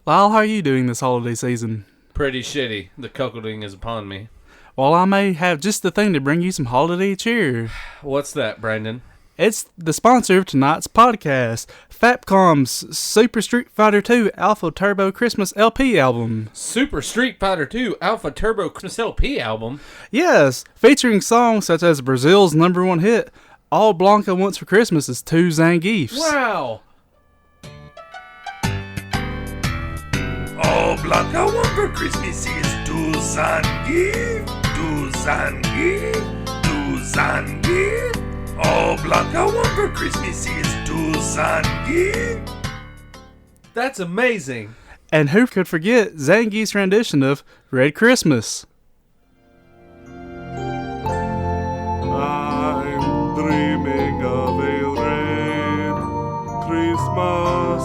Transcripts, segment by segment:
Lyle, how are you doing this holiday season? Pretty shitty. The cuckolding is upon me. Well, I may have just the thing to bring you some holiday cheer. What's that, Brandon? It's the sponsor of tonight's podcast, Fapcom's Super Street Fighter 2 Alpha Turbo Christmas LP album. Super Street Fighter 2 Alpha Turbo Christmas LP album? Yes, featuring songs such as Brazil's #1 hit, All Blanca Wants for Christmas is 2 Zangiefs. Wow! All Blanca want for Christmas is 2 Zangief, 2 Zangief, 2 Zangief. All Blanca want for Christmas is 2 Zangief. That's amazing. And who could forget Zangief's rendition of Red Christmas? I'm dreaming of a red Christmas,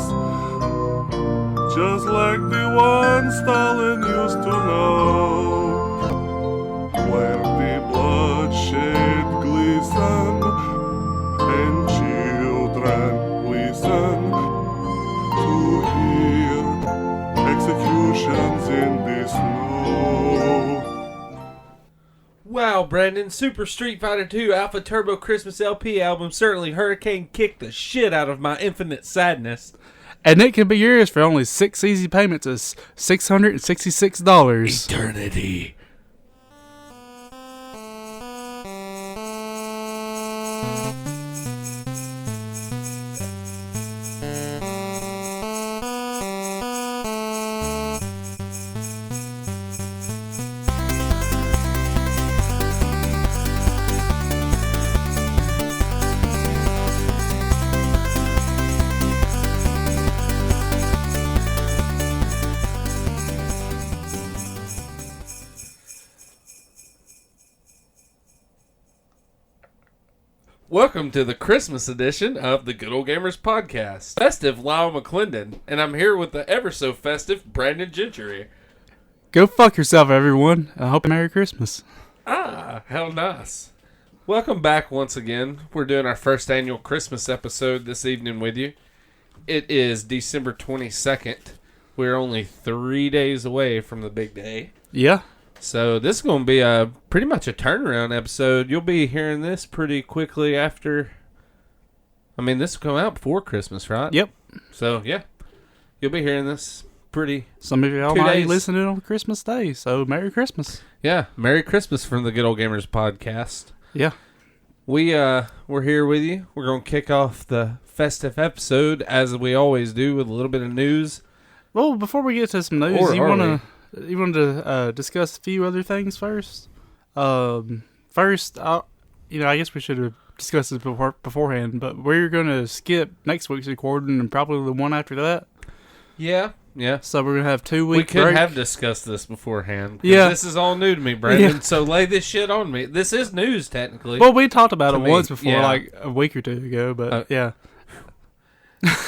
just like the one Stalin used to know, where the bloodshed glisten and children listen to hear executions in the snow. Wow, Brandon. Super Street Fighter 2 Alpha Turbo Christmas LP album certainly hurricane kicked the shit out of my infinite sadness. And it can be yours for only 6 easy payments of $666. Eternity. Welcome to the Christmas edition of the Good Old Gamers Podcast. Festive Lyle McClendon, and I'm here with the ever so festive Brandon Gentry. Go fuck yourself, everyone. I hope you Merry Christmas. Ah, how nice. Welcome back once again. We're doing our first annual Christmas episode this evening with you. It is December 22nd. We're only 3 days away from the big day. Yeah. So this is going to be pretty much a turnaround episode. You'll be hearing this pretty quickly after. I mean, this will come out before Christmas, right? Yep. So, yeah. You'll be hearing this pretty. Some of y'all 2 might days. be listening on Christmas Day, so Merry Christmas. Yeah. Merry Christmas from the Good Old Gamers Podcast. Yeah. We're here with you. We're going to kick off the festive episode, as we always do, with a little bit of news. Well, before we get to some news, Or you are want to discuss a few other things first? First, I guess we should have discussed this beforehand, but we're going to skip next week's recording and probably the one after that. Yeah. So we're going to have 2 We weeks could break. have discussed this beforehand. Yeah. This is all new to me, Brandon. Yeah. So lay this shit on me. This is news, technically. Well, we talked about To it me, once before, yeah. like a week or two ago, but yeah.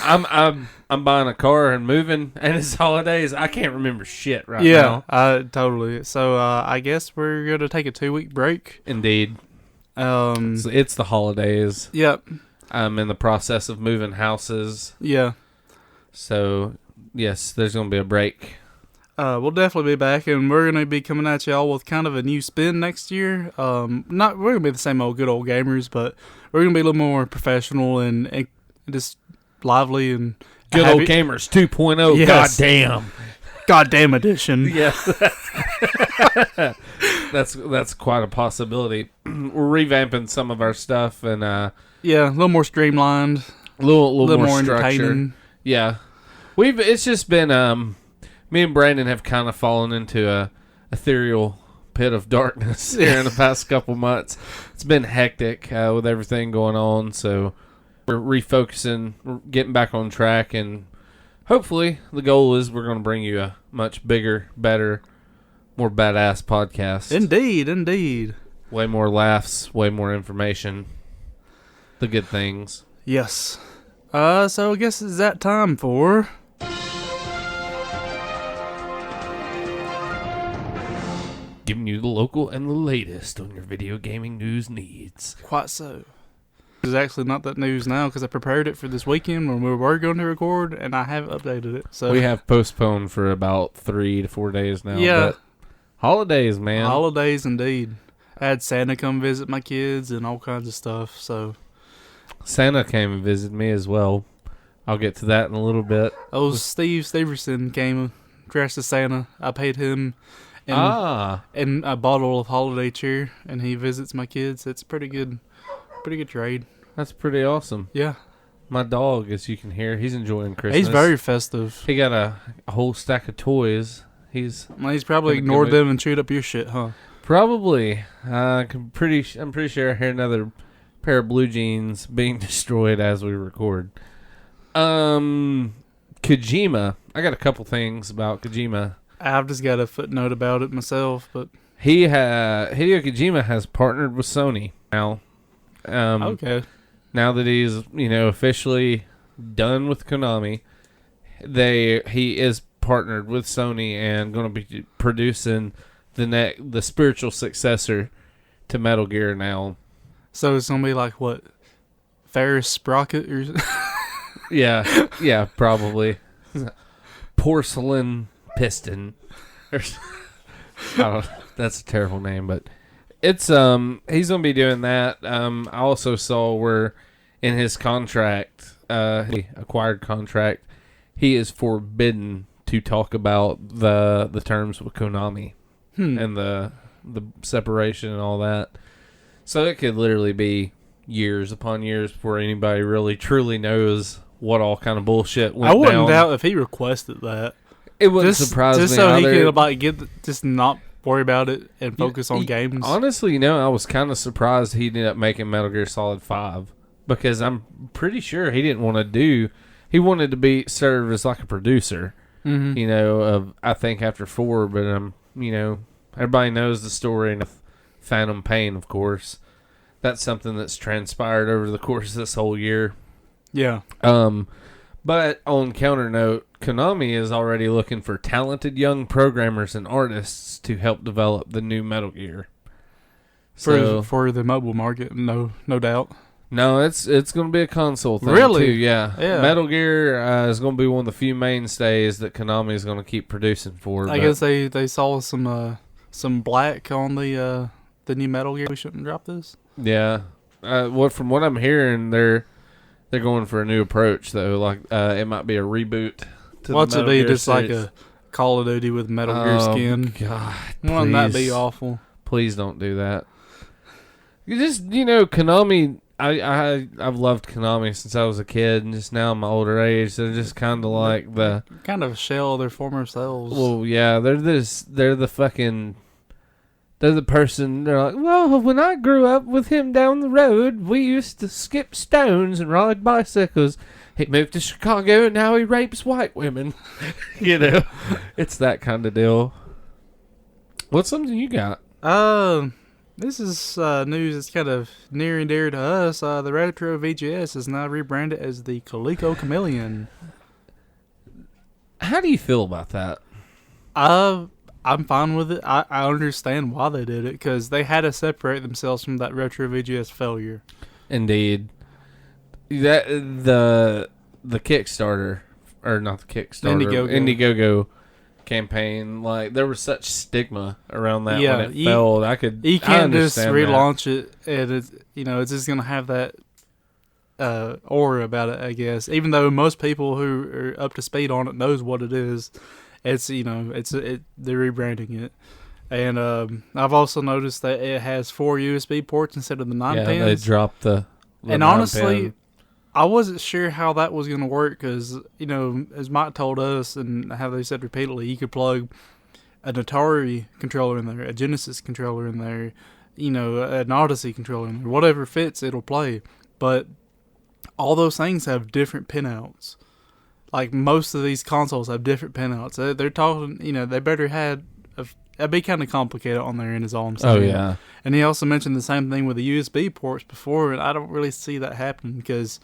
I'm buying a car and moving, and it's holidays. I can't remember shit right Yeah, now. totally. So I guess we're going to take a 2-week break. Indeed. It's the holidays. Yep. I'm in the process of moving houses. Yeah. So, yes, there's going to be a break. We'll definitely be back, and we're going to be coming at y'all with kind of a new spin next year. We're going to be the same old good old gamers, but we're going to be a little more professional and just lively and Good happy. old Gamers 2.0. Yes. Goddamn. edition. Yes. That's quite a possibility. We're revamping some of our stuff and Yeah, a little more streamlined, a little more structure. entertaining. Yeah. It's just been me and Brandon have kind of fallen into a ethereal pit of darkness here in the past couple months. It's been hectic with everything going on, so we're refocusing, we're getting back on track, and hopefully the goal is we're going to bring you a much bigger, better, more badass podcast. Indeed. Way more laughs, way more information, the good things. Yes. So I guess it's that time for Giving you the local and the latest on your video gaming news needs. Quite So. It's actually not that news now because I prepared it for this weekend when we were going to record, and I haven't updated it. So We have postponed for about 3 to 4 days now. Yeah. But holidays, man. holidays indeed. I had Santa come visit my kids and all kinds of stuff. So Santa came and visited me as well. I'll get to that in a little bit. Steve Steverson came dressed as Santa. I paid him and a bottle of holiday cheer, and he visits my kids. It's pretty good trade. That's pretty awesome. Yeah, My dog, as you can hear, he's enjoying Christmas. he's very festive. He got a whole stack of toys. He's probably Gonna ignored give it- them and chewed up your shit, huh? Probably. I'm pretty sure I hear another pair of blue jeans being destroyed as we record. Kojima. I got a couple things about Kojima. I've just got a footnote about it myself, but Hideo Kojima has partnered with Sony now. okay. Now that he's officially done with Konami, he is partnered with Sony and going to be producing the spiritual successor to Metal Gear now. So it's gonna be like what? Ferris Sprocket or Yeah, probably. Porcelain Piston. I don't, that's a terrible name, but it's he's gonna be doing that. I also saw where in his contract, he acquired contract, he is forbidden to talk about the terms with Konami and the separation and all that. So it could literally be years upon years before anybody really truly knows what all kind of bullshit went I wouldn't down. doubt if he requested that. It wouldn't surprise me just so he either. could like just not worry about it and focus on games. Honestly, I was kind of surprised he ended up making Metal Gear Solid 5 because I'm pretty sure he didn't want to do. He wanted to be served as like a producer, of I think after 4, but everybody knows the story of Phantom Pain, of course. That's something that's transpired over the course of this whole year. Yeah. But on counter note, Konami is already looking for talented young programmers and artists to help develop the new Metal Gear. For the mobile market, no doubt. No, it's going to be a console thing Really? too. Yeah. Yeah. Metal Gear is going to be one of the few mainstays that Konami is going to keep producing for. I guess they saw some black on the new Metal Gear. We shouldn't drop this. Yeah. From what I'm hearing, they're going for a new approach though. Like it might be a reboot. What's it Metal be? Gear Just series. like a Call of Duty with Metal Gear skin. God, Wouldn't that be please. awful? Please don't do that. You just, Konami. I've loved Konami since I was a kid, and just now in my older age, they're just kind of like the. Kind of a shell of their former selves. Well, yeah, they're the fucking. They're the person. They're like, well, when I grew up with him down the road, we used to skip stones and ride bicycles. He moved to Chicago, and now he rapes white women. It's that kind of deal. What's something you got? This is news that's kind of near and dear to us. The Retro VGS is now rebranded as the Coleco Chameleon. How do you feel about that? I'm fine with it. I understand why they did it, because they had to separate themselves from that Retro VGS failure. Indeed. That the Kickstarter, or not the Kickstarter, Indiegogo campaign, like there was such stigma around that when it failed. You can't just understand relaunch it, and it's just gonna have that aura about it, I guess. Even though most people who are up to speed on it knows what it is, they're rebranding it. And I've also noticed that it has 4 USB ports instead of the 9 pins. Yeah, they dropped the and 9 honestly, pin. I wasn't sure how that was going to work because, as Mike told us and how they said repeatedly, you could plug an Atari controller in there, a Genesis controller in there, an Odyssey controller in there. Whatever fits, it'll play. But all those things have different pinouts. Like most of these consoles have different pinouts. They're talking, they better had that'd be kind of complicated on their end is all I'm saying. Oh, yeah. And he also mentioned the same thing with the USB ports before, and I don't really see that happening because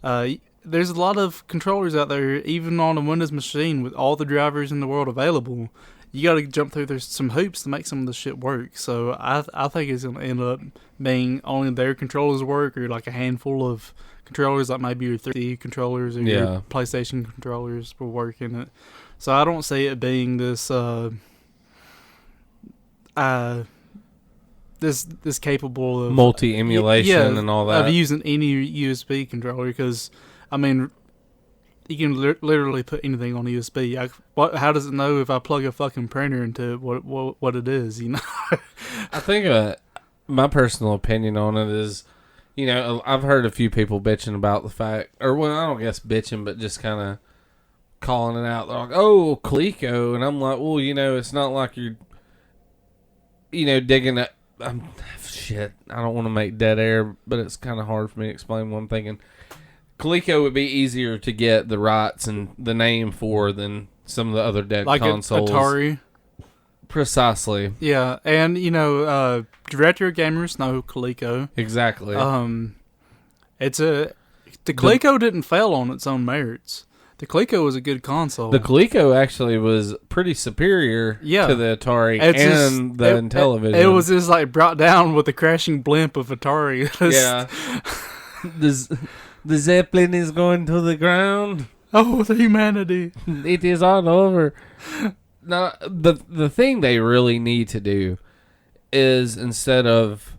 there's a lot of controllers out there, even on a Windows machine with all the drivers in the world available. you got to jump through there's some hoops to make some of the shit work. So I think it's gonna end up being only their controllers work, or like a handful of controllers, like maybe your 3D controllers or your PlayStation controllers will work in it. So I don't see it being this this capable of multi emulation and all that of using any USB controller, because I mean you can literally put anything on a USB. How does it know if I plug a fucking printer into what it is? You know. I think my personal opinion on it is, you know, I've heard a few people bitching about the fact, or well, I don't guess bitching, but just kind of calling it out. They're like, "Oh, Coleco," and I'm like, "Well, you know, it's not like you're, you know, digging up." Shit, I don't want to make dead air, but it's kind of hard for me to explain what I'm thinking. Coleco would be easier to get the rights and the name for than some of the other dead like consoles. Atari. Precisely. Yeah, and you know, retro gamers know Coleco. Exactly. The Coleco didn't fail on its own merits. The Coleco was a good console. The Coleco actually was pretty superior to the Atari and the Intellivision. It was just like brought down with the crashing blimp of Atari. Yeah. The Zeppelin is going to the ground. Oh, the humanity. It is all over. Now, the thing they really need to do is, instead of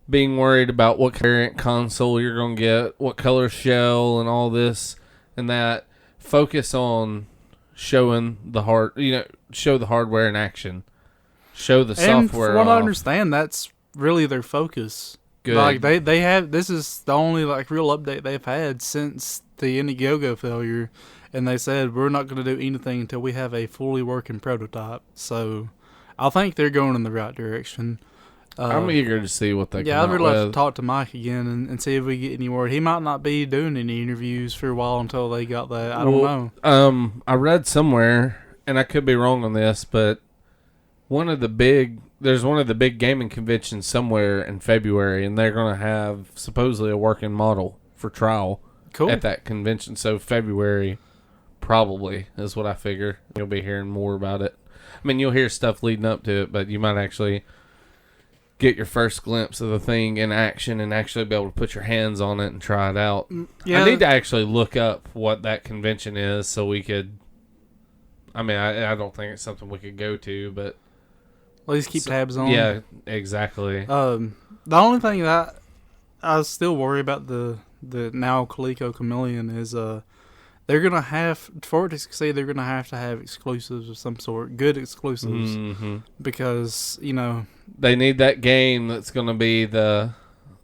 being worried about what variant console you're going to get, what color shell and all this and that, focus on showing show the hardware in action. Show the software. And from what I understand, that's really their focus. Good. Like they have, this is the only like real update they've had since the Indiegogo failure, and they said we're not going to do anything until we have a fully working prototype. So I think they're going in the right direction. I'm eager to see what they come I'd out really like with. to talk to Mike again and see if we get any word. He might not be doing any interviews for a while until they got that. I don't know. I read somewhere, and I could be wrong on this, but there's one of the big gaming conventions somewhere in February, and they're going to have supposedly a working model for trial at that convention. So February probably is what I figure. You'll be hearing more about it. I mean, you'll hear stuff leading up to it, but you might actually get your first glimpse of the thing in action and actually be able to put your hands on it and try it out. Yeah. I need to actually look up what that convention is so we could... I mean, I don't think it's something we could go to, but... At least keep tabs on. Yeah, exactly. The only thing that I still worry about the now Coleco Chameleon is they're gonna have, for it to succeed, they're gonna have to have exclusives of some sort, good exclusives, because you know they need that game that's gonna be the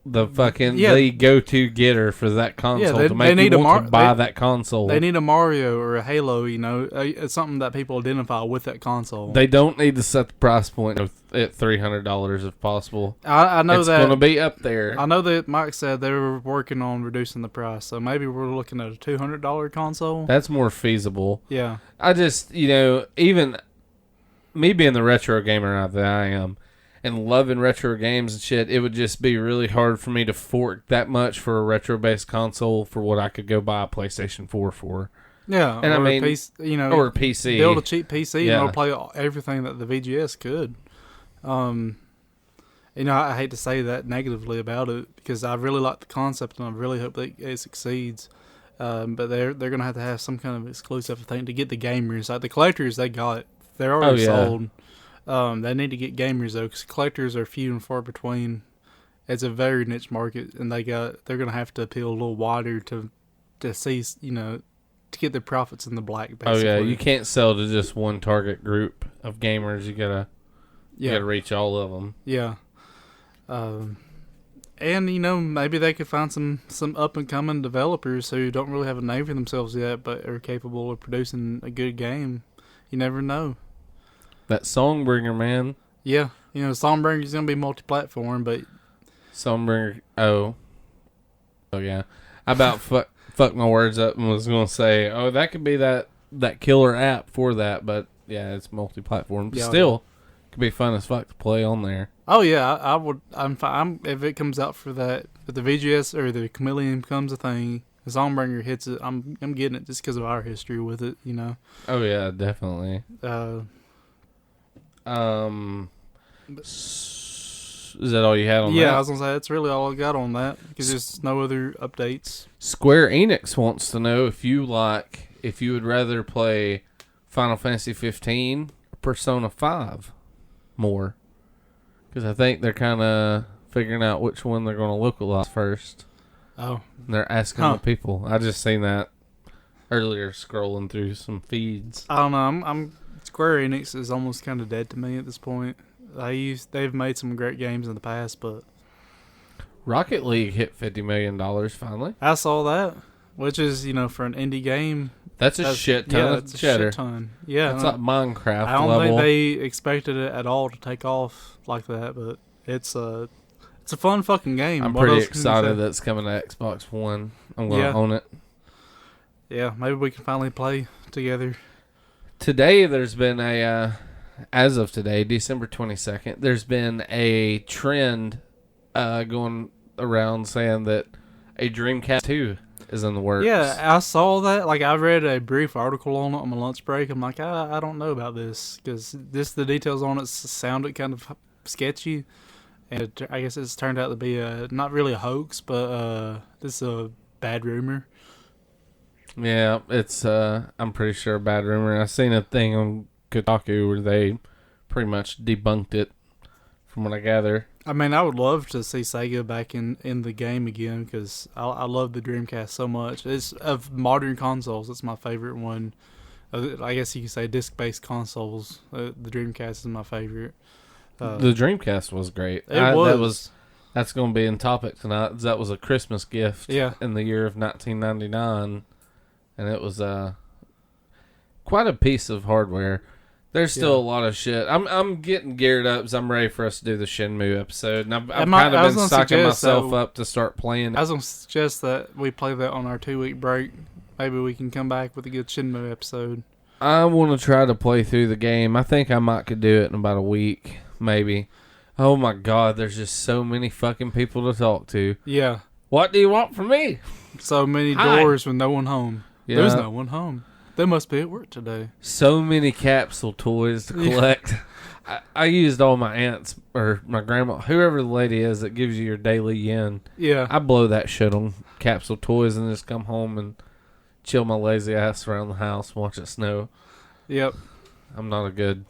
fucking the go-to getter for that console to make you want to buy that console. They need a Mario or a Halo, you know, it's something that people identify with that console. They don't need to set the price point at $300 if possible. I know it's that going to be up there. I know that Mike said they were working on reducing the price, so maybe we're looking at a $200 console. That's more feasible. Yeah. I just, you know, even me being the retro gamer that I am, and loving retro games and shit, it would just be really hard for me to fork that much for a retro-based console for what I could go buy a PlayStation 4 for. Yeah, and I mean, or a PC. Build a cheap PC and it'll play everything that the VGS could. You know, I hate to say that negatively about it because I really like the concept and I really hope that it succeeds. But they're gonna have some kind of exclusive thing to get the gamers. Like the collectors, they're already sold. They need to get gamers though, because collectors are few and far between. It's a very niche market, and they're gonna have to appeal a little wider to see, you know, to get their profits in the black. Basically. Oh yeah, you can't sell to just one target group of gamers. You gotta reach all of them. Yeah. And you know, maybe they could find some up and coming developers who don't really have a name for themselves yet, but are capable of producing a good game. You never know. That Songbringer, man. Yeah, you know, Songbringer is gonna be multi-platform, but Songbringer. Oh yeah. I about fucked my words up and was gonna say, oh, that could be that killer app for that, but yeah, it's multi-platform. Yeah, still, could be fun as fuck to play on there. Oh yeah, I would. I'm fine if it comes out for that. If the VGS or the Chameleon becomes a thing, the Songbringer hits it. I'm getting it just because of our history with it. You know. Oh yeah, definitely. Is that all you had on that? Yeah, I was gonna say that's really all I got on that because there's no other updates. Square Enix wants to know if you would rather play Final Fantasy 15 or Persona 5 more. Because I think they're kind of figuring out which one they're going to localize first. Oh. And they're asking the people. I just seen that earlier scrolling through some feeds. I don't know. I'm Square Enix is almost kind of dead to me at this point. They've made some great games in the past, but Rocket League hit $50 million finally. I saw that, which is for an indie game. That's a shit ton yeah, of it's a cheddar. shit ton. Yeah, It's like Minecraft I don't level. think they expected it at all to take off like that, but it's a fun fucking game. I'm What pretty else can you excited say? that it's coming to Xbox One. I'm going to own it. Yeah, maybe we can finally play together. Today, there's been as of today, December 22nd, there's been a trend going around saying that a Dreamcast 2 is in the works. Yeah, I saw that. Like, I read a brief article on it on my lunch break. I'm like, I don't know about this because the details on it sounded kind of sketchy, and I guess it's turned out to be not really a hoax, but this is a bad rumor. Yeah, it's I'm pretty sure a bad rumor. I seen a thing on Kotaku where they pretty much debunked it, from what I gather. I mean, I would love to see Sega back in the game again because I love the Dreamcast so much. It's of modern consoles, it's my favorite one. I guess you could say disc-based consoles. The Dreamcast is my favorite. The Dreamcast was great. That's going to be in topic tonight. That was a Christmas gift in the year of 1999, and it was quite a piece of hardware. There's still a lot of shit. I'm getting geared up because I'm ready for us to do the Shenmue episode. And I've kind of been psyching myself up to start playing. I was going to suggest that we play that on our 2-week break. Maybe we can come back with a good Shenmue episode. I want to try to play through the game. I think I might could do it in about a week, maybe. Oh my God, there's just so many fucking people to talk to. Yeah. What do you want from me? So many doors with no one home. Yeah. There's no one home. They must be at work today. So many capsule toys to collect. I used all my aunts or my grandma, whoever the lady is that gives you your daily yen. Yeah. I blow that shit on capsule toys and just come home and chill my lazy ass around the house, watch it snow. Yep. I'm not a good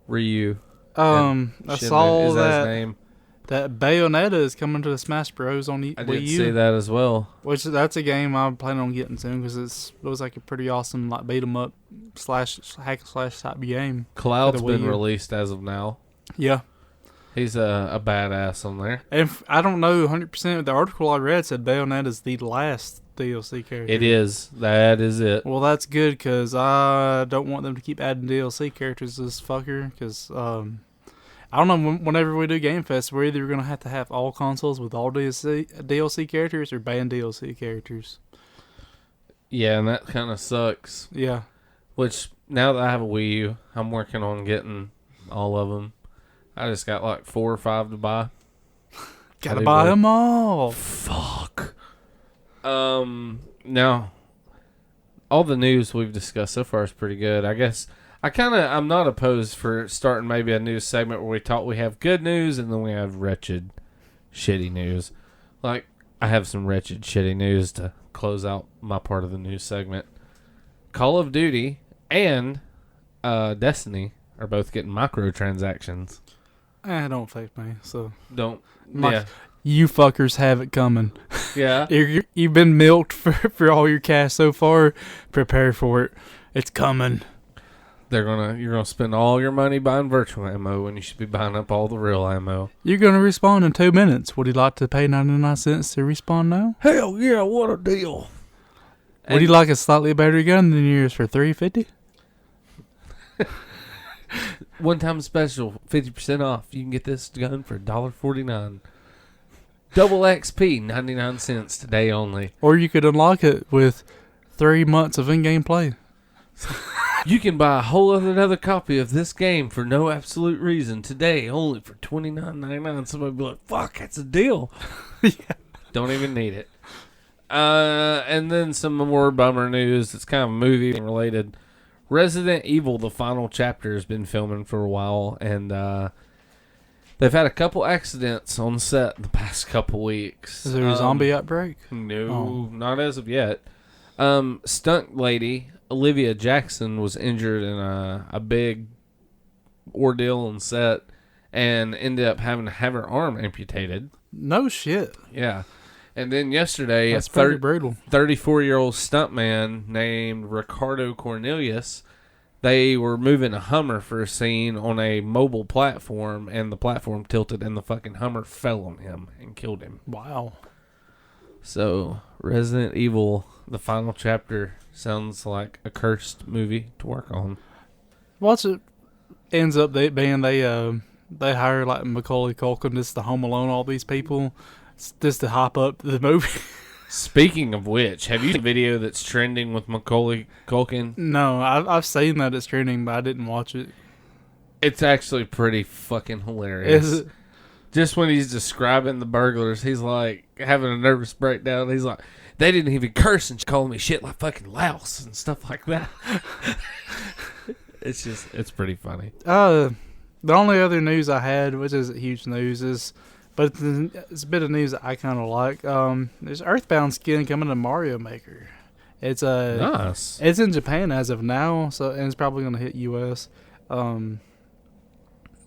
Ryu. I saw is that his name? that Bayonetta is coming to the Smash Bros. On Wii U. I did see that as well. Which that's a game I'm planning on getting soon because it looks like a pretty awesome like beat 'em up / hack and slash type game. Cloud's for the Wii been U. released as of now. Yeah. He's a badass on there. And I don't know 100%. The article I read said Bayonetta is the last DLC character. It is. That is it. Well, that's good because I don't want them to keep adding DLC characters to this fucker because I don't know, whenever we do Game Fest, we're either going to have all consoles with all DLC characters or ban DLC characters. Yeah, and that kind of sucks. Yeah. Which, now that I have a Wii U, I'm working on getting all of them. I just got like 4 or 5 to buy. Gotta buy them all. Fuck. Now, all the news we've discussed so far is pretty good. I guess I'm not opposed for starting maybe a news segment where we have good news and then we have wretched, shitty news. Like, I have some wretched, shitty news to close out my part of the news segment. Call of Duty and Destiny are both getting microtransactions. Don't affect me. So Don't. yeah. You fuckers have it coming. Yeah. You've been milked for all your cash so far. Prepare for it. It's coming. You're gonna spend all your money buying virtual ammo when you should be buying up all the real ammo. You're gonna respawn in 2 minutes. Would you like to pay 99 cents to respawn now? Hell yeah! What a deal! Would you like a slightly better gun than yours for $350? One time special, 50% off. You can get this gun for $1.49. Double XP, 99 cents today only. Or you could unlock it with 3 months of in-game play. You can buy a whole another copy of this game for no absolute reason today, only for $29.99. Somebody be like, "Fuck, that's a deal." Yeah. Don't even need it. And then some more bummer news. It's kind of movie related. Resident Evil, the final chapter, has been filming for a while, and they've had a couple accidents on set the past couple weeks. Is there a zombie outbreak? No, not as of yet. Stunt lady Olivia Jackson was injured in a big ordeal on set and ended up having to have her arm amputated. No shit. Yeah. And then yesterday, That's pretty brutal. 34-year-old stuntman named Ricardo Cornelius, they were moving a Hummer for a scene on a mobile platform, and the platform tilted, and the fucking Hummer fell on him and killed him. Wow. So, Resident Evil, the final chapter, sounds like a cursed movie to work on. What's it ends up being they hire like Macaulay Culkin just to Home Alone all these people just to hype up the movie. Speaking of which, have you seen a video that's trending with Macaulay Culkin? No, I've seen that it's trending, but I didn't watch it. It's actually pretty fucking hilarious. Is it? Just when he's describing the burglars, he's like having a nervous breakdown. He's like, they didn't even curse and calling me shit like fucking louse and stuff like that. It's pretty funny. The only other news I had, which isn't huge news, but it's a bit of news that I kind of like. There's Earthbound skin coming to Mario Maker. It's Nice. It's in Japan as of now, and it's probably gonna hit US.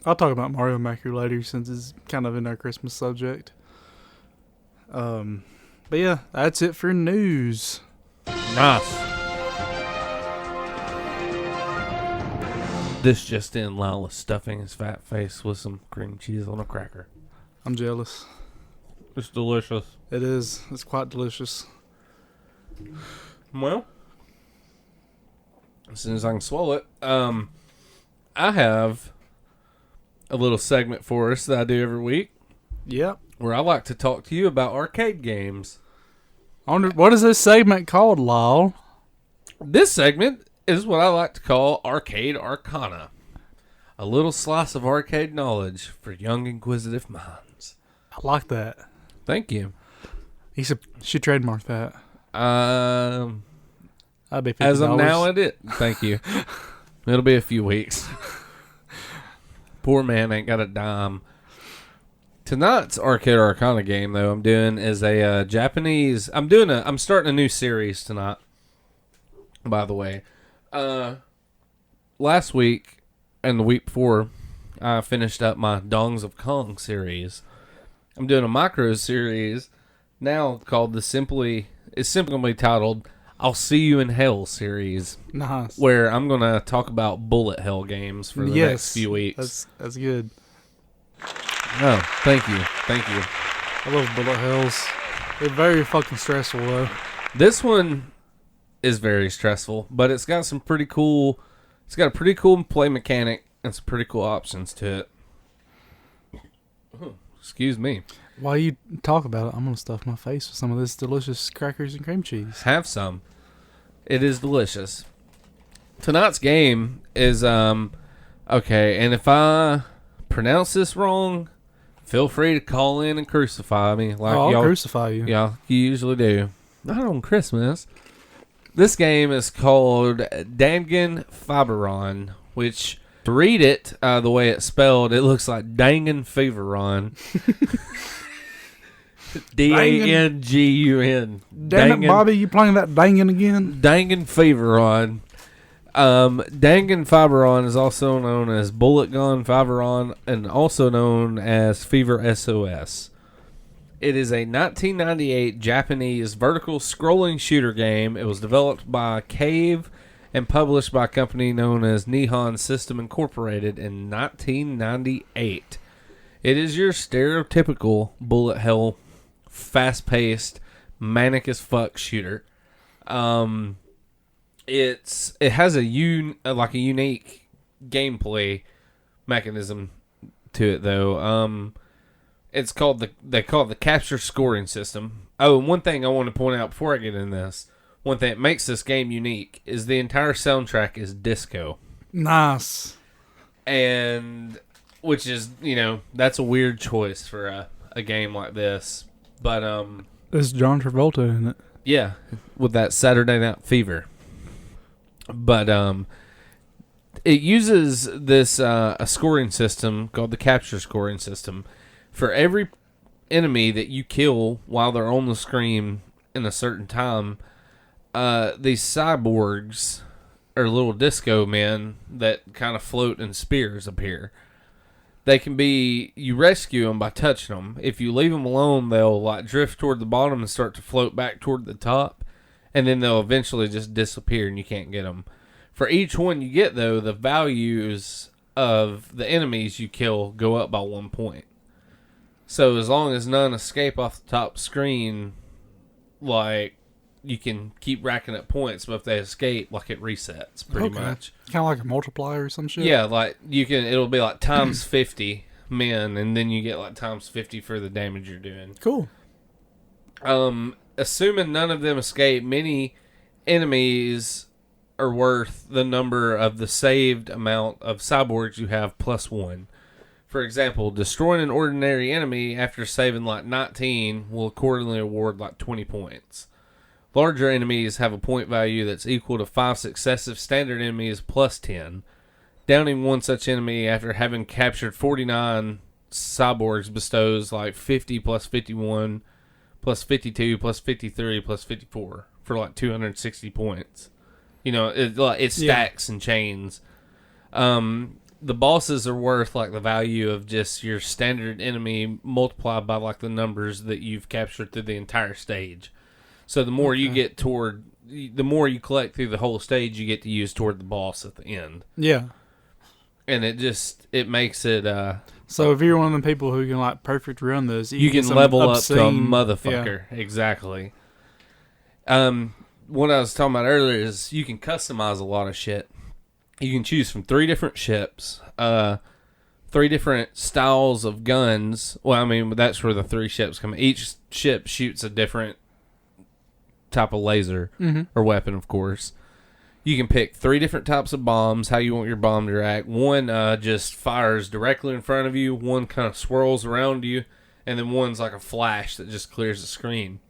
I'll talk about Mario Maker later since it's kind of in our Christmas subject. But yeah, that's it for news. Nice. This just in, Lyle is stuffing his fat face with some cream cheese on a cracker. I'm jealous. It's delicious. It is. It's quite delicious. Well, as soon as I can swallow it, I have a little segment for us that I do every week Yep. where I like to talk to you about arcade games. What is this segment called, Lyle? This segment is what I like to call Arcade Arcana. A little slice of arcade knowledge for young inquisitive minds. I like that. Thank you. He should trademark that. That'd be $50. As of now, it is. Thank you. It'll be a few weeks. Poor man ain't got a dime. Tonight's Arcade Arcana game, though, I'm doing is a Japanese. I'm starting a new series tonight. By the way, last week and the week before, I finished up my Dongs of Kong series. I'm doing a micro series now called it's simply titled "I'll See You in Hell" series. Nice. Where I'm gonna talk about bullet hell games for the next few weeks. That's good. Oh, thank you. I love bullet hells. They're very fucking stressful though. This one is very stressful, but it's got some pretty cool. It's got a pretty cool play mechanic and some pretty cool options to it. Oh, excuse me. While you talk about it, I'm gonna stuff my face with some of this delicious crackers and cream cheese. Have some. It is delicious. Tonight's game is okay, and if I pronounce this wrong, feel free to call in and crucify me. Like I'll y'all crucify you. Yeah, you usually do. Not on Christmas. This game is called Dangan Fiberon, which to read it the way it's spelled, it looks like Dangan Feveron. Dangun. Damn it, Bobby, you playing that dangin' again? Dangan Feveron. Dangan Fiberon is also known as Bullet Gun Fiberon and also known as Fever SOS. It is a 1998 Japanese vertical scrolling shooter game. It was developed by Cave and published by a company known as Nihon System Incorporated in 1998. It is your stereotypical bullet hell, fast-paced, manic as fuck shooter. It has a unique gameplay mechanism to it though. They call it the capture scoring system. Oh, and one thing I want to point out before I get in this, one thing that makes this game unique is the entire soundtrack is disco. Nice. And which is, that's a weird choice for a game like this. But There's John Travolta in it. yeah, with that Saturday Night Fever. But it uses this a scoring system called the capture scoring system. For every enemy that you kill while they're on the screen in a certain time, these cyborgs or little disco men that kind of float in spears appear. They can be, you rescue them by touching them. If you leave them alone, they'll like drift toward the bottom and start to float back toward the top, and then they'll eventually just disappear and you can't get them. For each one you get, though, the values of the enemies you kill go up by 1 point. So as long as none escape off the top screen, like, you can keep racking up points, but if they escape, like, it resets pretty much. Kind of like a multiplier or some shit. Yeah, like it'll be like times 50 men, and then you get like times 50 for the damage you're doing. Cool. Assuming none of them escape, many enemies are worth the number of the saved amount of cyborgs you have plus 1. For example, destroying an ordinary enemy after saving like 19 will accordingly award like 20 points. Larger enemies have a point value that's equal to 5 successive standard enemies plus 10. Downing one such enemy after having captured 49 cyborgs bestows like 50 plus 51 plus 52 plus 53 plus 54 for like 260 points. You know, it stacks and chains. The bosses are worth like the value of just your standard enemy multiplied by like the numbers that you've captured through the entire stage. So the more you get toward, the more you collect through the whole stage, you get to use toward the boss at the end. Yeah. And it makes it. So if you're one of the people who can like perfect run this, you can level up to a motherfucker. Yeah. Exactly. What I was talking about earlier is you can customize a lot of shit. You can choose from 3 different ships, 3 different styles of guns. Well, I mean, that's where the 3 ships come. Each ship shoots a different type of laser or weapon, of course. You can pick 3 different types of bombs, how you want your bomb to react. One just fires directly in front of you, one kind of swirls around you, and then one's like a flash that just clears the screen.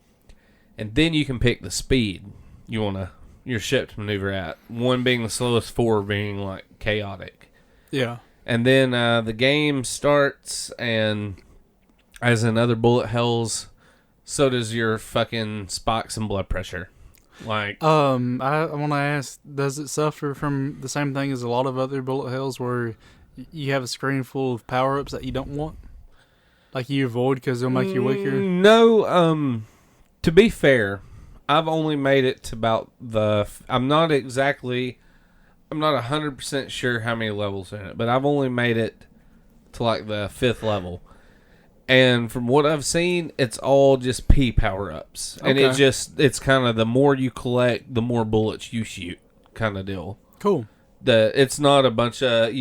And then you can pick the speed you want your ship to maneuver at. 1 being the slowest, 4 being like chaotic. Yeah. And then the game starts, and as in other bullet hells, so does your fucking spikes and blood pressure. Like, I want to ask, does it suffer from the same thing as a lot of other bullet hells where you have a screen full of power-ups that you don't want? Like you avoid because they'll make you weaker? No, to be fair, I've only made it to about I'm not 100% sure how many levels in it, but I've only made it to like the 5th level. And from what I've seen, it's all just P power-ups. And it's kind of the more you collect, the more bullets you shoot kind of deal. Cool. It's not a bunch of,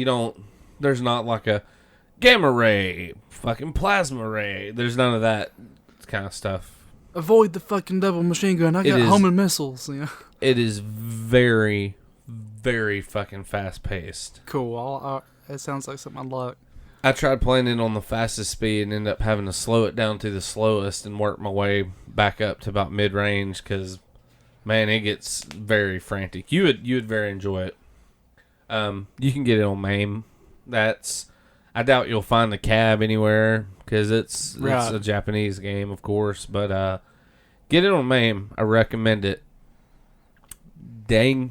there's not like a gamma ray, fucking plasma ray. There's none of that kind of stuff. Avoid the fucking double machine gun. I got homing missiles. Yeah. It is very, very fucking fast-paced. Cool. It sounds like something I'd like. I tried playing it on the fastest speed and ended up having to slow it down to the slowest and work my way back up to about mid-range because, man, it gets very frantic. You would very enjoy it. You can get it on MAME. I doubt you'll find the cab anywhere because it's a Japanese game, of course. But get it on MAME. I recommend it. Dangan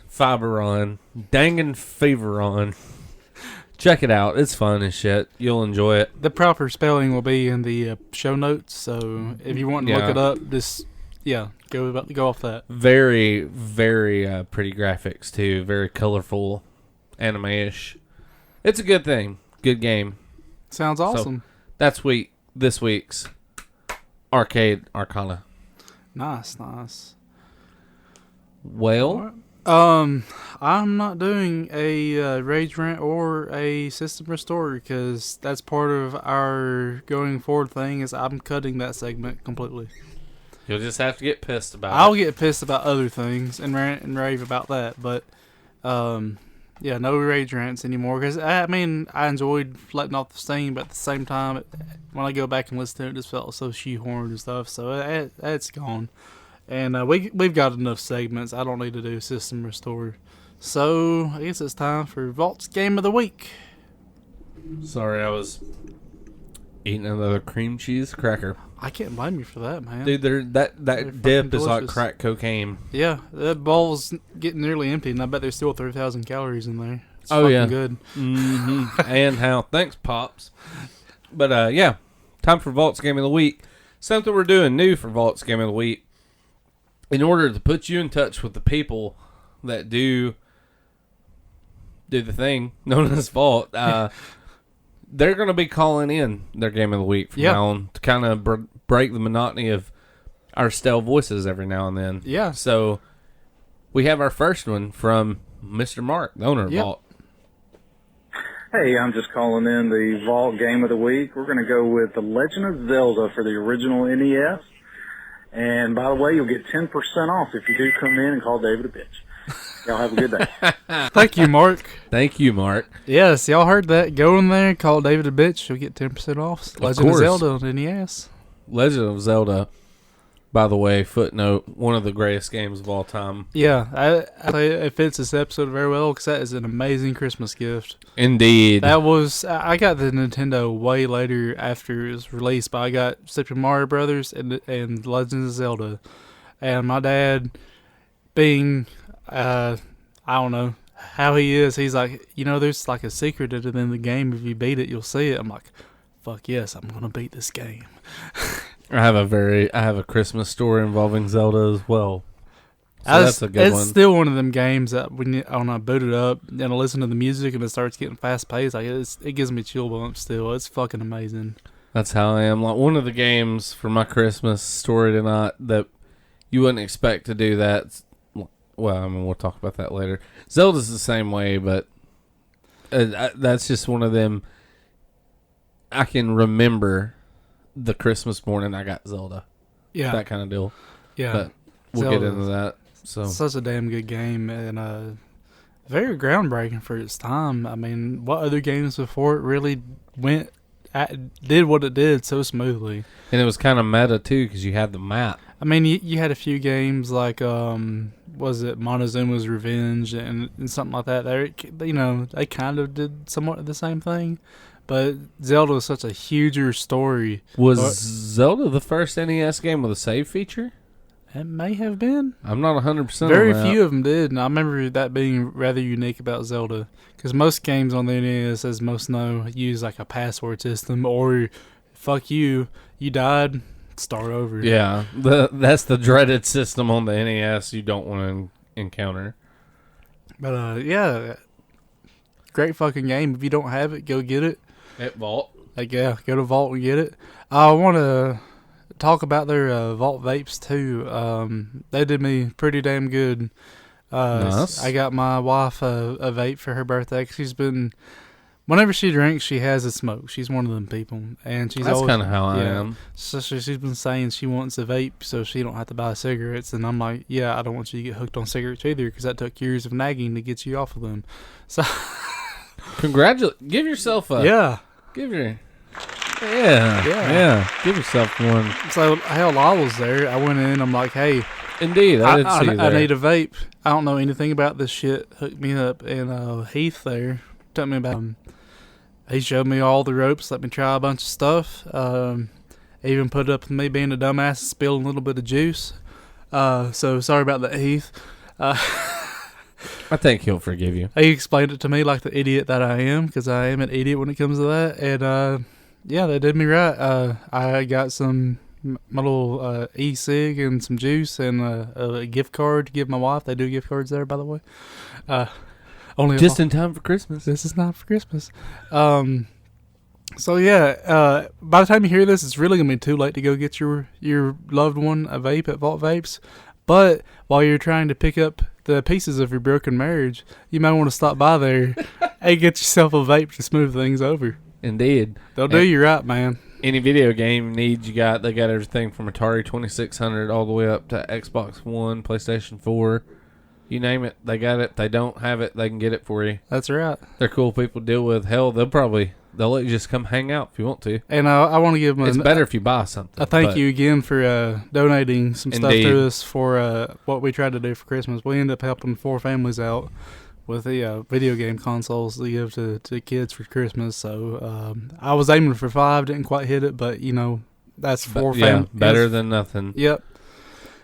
Feveron. Check it out. It's fun and shit. You'll enjoy it. The proper spelling will be in the show notes, so if you want to look it up, just go off that. Very, very pretty graphics too. Very colorful, anime-ish. It's a good thing. Good game. Sounds awesome. So that's this week's Arcade Arcana. Nice. Well, I'm not doing a Rage Rant or a System Restore because that's part of our going forward thing is I'm cutting that segment completely. You'll just have to get pissed about it. I'll get pissed about other things and rant and rave about that, but no Rage Rants anymore because, I enjoyed letting off the steam, but at the same time, when I go back and listen to it, it just felt so shoehorned and stuff, so it's gone. And we've got enough segments. I don't need to do System Restore. So I guess it's time for Vault's Game of the Week. Sorry, I was eating another cream cheese cracker. I can't blame you for that, man. Dude, that They're dip fucking is like delicious. crack cocaine. Yeah, that bowl's getting nearly empty, and I bet there's still 3,000 calories in there. It's Oh, fucking yeah. good. Mm-hmm. And how? Thanks, Pops. But, yeah, time for Vault's Game of the Week. Something we're doing new for Vault's Game of the Week. In order to put you in touch with the people that do the thing known as Vault, they're going to be calling in their Game of the Week from now on to kind of break the monotony of our stale voices every now and then. Yeah. So we have our first one from Mr. Mark, the owner of Vault. Hey, I'm just calling in the Vault Game of the Week. We're going to go with The Legend of Zelda for the original NES. And by the way, you'll get 10% off if you do come in and call David a bitch. Y'all have a good day. Thank you, Mark. Thank you, Mark. Yes, y'all heard that. Go in there, call David a bitch. You'll get 10% off. Legend of course. Zelda on NES. Legend of Zelda, by the way, footnote, one of the greatest games of all time. Yeah, I it fits this episode very well because that is an amazing Christmas gift. Indeed. I got the Nintendo way later after it was released, but I got Super Mario Brothers and Legend of Zelda. And my dad, being, I don't know how he is, he's like, there's like a secret in the game. If you beat it, you'll see it. I'm like, fuck yes, I'm going to beat this game. I have a Christmas story involving Zelda as well. So that's a good it's one. still one of them games that when I boot it up and I listen to the music and it starts getting fast paced, like it gives me chill bumps still. It's fucking amazing. That's how I am. Like one of the games for my Christmas story tonight that you wouldn't expect to do that. Well, I mean, we'll talk about that later. Zelda's the same way, but that's just one of them. I can remember the Christmas morning I got Zelda. Yeah. That kind of deal. Yeah. But we'll Zelda. get into that. So Such a damn good game and very groundbreaking for its time. I mean, what other games before it really did what it did so smoothly? And it was kind of meta too because you had the map. I mean, you had a few games like was it Montezuma's Revenge and something like that. They kind of did somewhat the same thing. But Zelda was such a huger story. Was Zelda the first NES game with a save feature? It may have been. I'm not 100% Very on that. few of them did, and I remember that being rather unique about Zelda. Because most games on the NES, as most know, use like a password system, or fuck you died, start over. Yeah, that's the dreaded system on the NES you don't want to encounter. But yeah, great fucking game. If you don't have it, go get it. At Vault. Go to Vault and get it. I want to talk about their Vault vapes too. They did me pretty damn good. Nice. I got my wife a vape for her birthday. 'Cause she's been, whenever she drinks, she has a smoke. She's one of them people, and she's That's always kind of how I am. So she's been saying she wants a vape so she don't have to buy cigarettes, and I'm like, yeah, I don't want you to get hooked on cigarettes either because that took years of nagging to get you off of them. So Congratulate. Give yourself a. yeah. Give your. Yeah. Give yourself one. So hell, I was there. I went in. I'm like, hey, Indeed, I did see you I there. need a vape. I don't know anything about this shit. Hooked me up, and Heath there told me about. He showed me all the ropes. Let me try a bunch of stuff. Even put up with me being a dumbass and spilled a little bit of juice. So sorry about that, Heath. I think he'll forgive you. He explained it to me like the idiot that I am, because I am an idiot when it comes to that. And yeah, they did me right. I got my little e-cig and some juice and a gift card to give my wife. They do gift cards there, by the way. Only Just in time for Christmas. this is not for Christmas. So yeah, by the time you hear this, it's really gonna be too late to go get your loved one a vape at Vault Vapes. But while you're trying to pick up the pieces of your broken marriage, you might want to stop by there and get yourself a vape to smooth things over. Indeed. They'll do you right, man. Any video game needs they got everything from Atari 2600 all the way up to Xbox One, PlayStation 4. You name it, they got it. If they don't have it, they can get it for you. That's right. They're cool people to deal with. Hell, they'll probably they'll let you just come hang out if you want to. And I want to give them It's better if you buy something. a thank but you again for donating some stuff Indeed. to us for what we tried to do for Christmas. We ended up helping 4 families out with the video game consoles to give to kids for Christmas. So I was aiming for 5, didn't quite hit it, but that's 4 families. better than nothing. Yep.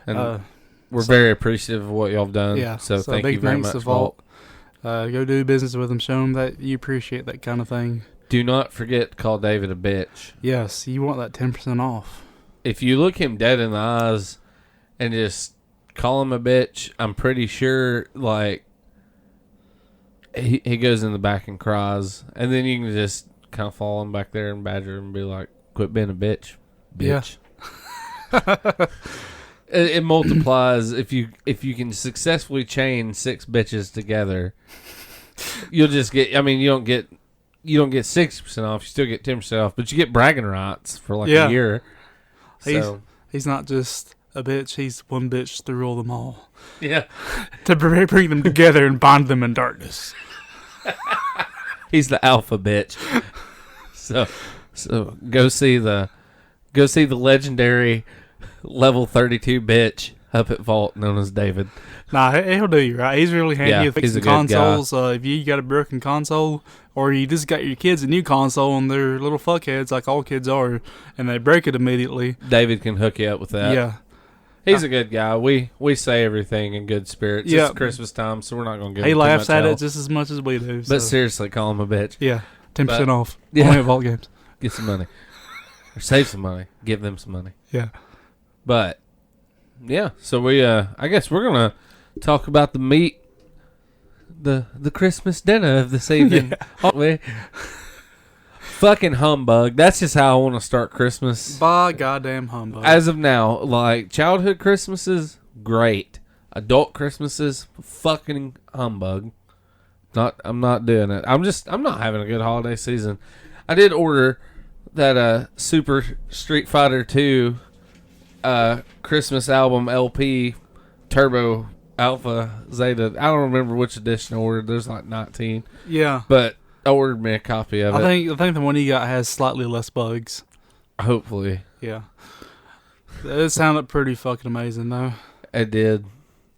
And we're very appreciative of what y'all have done. Yeah. So thank big you very thanks much, to Vault. Go do business with them. Show them that you appreciate that kind of thing. Do not forget to call David a bitch. Yes, you want that 10% off. If you look him dead in the eyes and just call him a bitch, I'm pretty sure, like, he goes in the back and cries. And then you can just kind of fall him back there and badger him and be like, quit being a bitch. Bitch. Yeah. It multiplies if you can successfully chain 6 bitches together. You'll just get. I mean, you don't get 60% off. You still get 10% off, but you get bragging rights for like a year. He's not just a bitch. He's one bitch to rule them all. Yeah, To bring them together and bind them in darkness. he's the alpha bitch. So go see the legendary level 32 bitch up at Vault known as David. Nah, he'll do you right. He's really handy Yeah, at he's fixing a good guy. consoles. If you got a broken console, or you just got your kids a new console and they're little fuckheads like all kids are, and they break it immediately. David can hook you up with that. Yeah. He's a good guy. We say everything in good spirits. Yeah. It's Christmas time, so we're not going to give He him too laughs much at hell. it just as much as we do. But So. seriously, call him a bitch. Yeah, 10% But- off. Yeah. Only at Vault Games. Get some money. Or save some money. Give them some money. Yeah. But, yeah. So we, I guess we're going to talk about the meat, the Christmas dinner of this evening. Aren't we? Fucking humbug. That's just how I want to start Christmas. By goddamn humbug. As of now, like, childhood Christmases, great. Adult Christmases, fucking humbug. I'm not doing it. I'm not having a good holiday season. I did order that Super Street Fighter 2 Christmas album LP Turbo Alpha Zeta. I don't remember which edition I ordered. There's like 19. Yeah. But I ordered me a copy of it. I think the one you got has slightly less bugs. Hopefully. Yeah. It sounded pretty fucking amazing though. It did.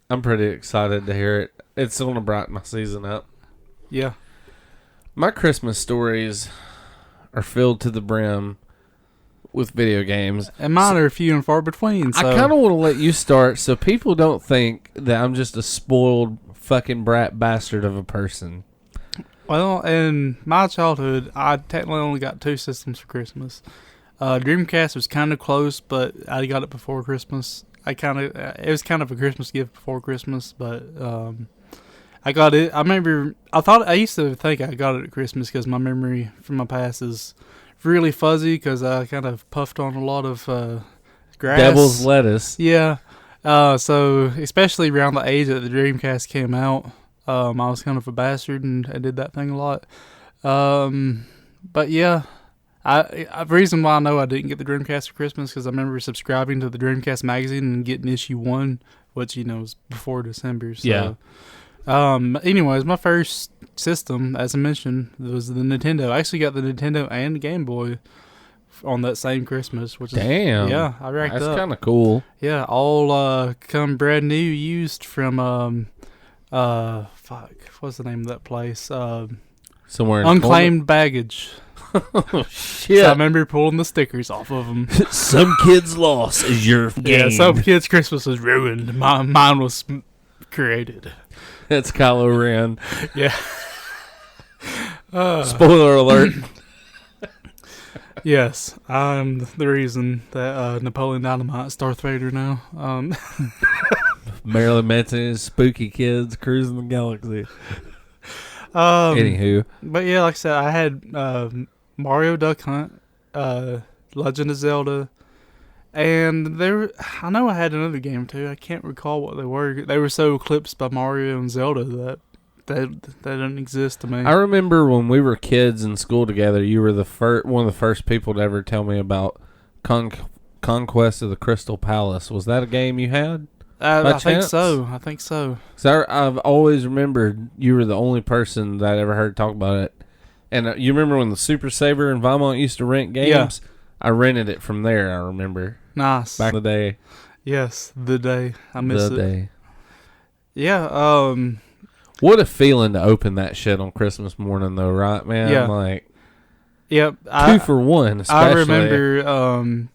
I'm pretty excited to hear it. It's going to brighten my season up. Yeah. My Christmas stories are filled to the brim with video games. And mine are few and far between. So. I kind of want to let you start so people don't think that I'm just a spoiled fucking brat bastard of a person. Well, in my childhood, I technically only got 2 systems for Christmas. Dreamcast was kind of close, but I got it before Christmas. It was kind of a Christmas gift before Christmas, but I got it. I used to think I got it at Christmas because my memory from my past is really fuzzy because I kind of puffed on a lot of grass. Devil's lettuce. Yeah. So especially around the age that the Dreamcast came out, I was kind of a bastard and I did that thing a lot. But yeah, the reason why I know I didn't get the Dreamcast for Christmas because I remember subscribing to the Dreamcast magazine and getting issue 1, which was before December. So. Yeah. Anyways, my first system, as I mentioned, was the Nintendo. I actually got the Nintendo and the Game Boy on that same Christmas, which is Damn. I racked That's up. kind of cool. Yeah, all come brand new, used from what's the name of that place? Somewhere in Unclaimed Baggage. Oh, shit. So I remember pulling the stickers off of them. Some kid's loss is your game. Yeah, some kid's Christmas was ruined. Mine was created. That's Kylo Ren. Yeah. Spoiler alert. Yes, I'm the reason that Napoleon Dynamite's Darth Vader now. Marilyn Manson's spooky kids cruising the galaxy. Anywho. But yeah, like I said, I had Mario Duck Hunt, Legend of Zelda, and I know I had another game too. I can't recall what they were. They were so eclipsed by Mario and Zelda that they didn't exist to me. I remember when we were kids in school together, you were one of the first people to ever tell me about Conquest of the Crystal Palace. Was that a game you had? I think so. I think so. So I've always remembered you were the only person that I ever heard talk about it And you remember when the Super Saver in Valmont used to rent games? Yeah. I rented it from there, I remember. Nice. Back in the day. Yes, the day. I miss it. The day. Yeah, what a feeling to open that shit on Christmas morning, though, right, man? Yeah. Like, yep. 2 for 1, especially. I remember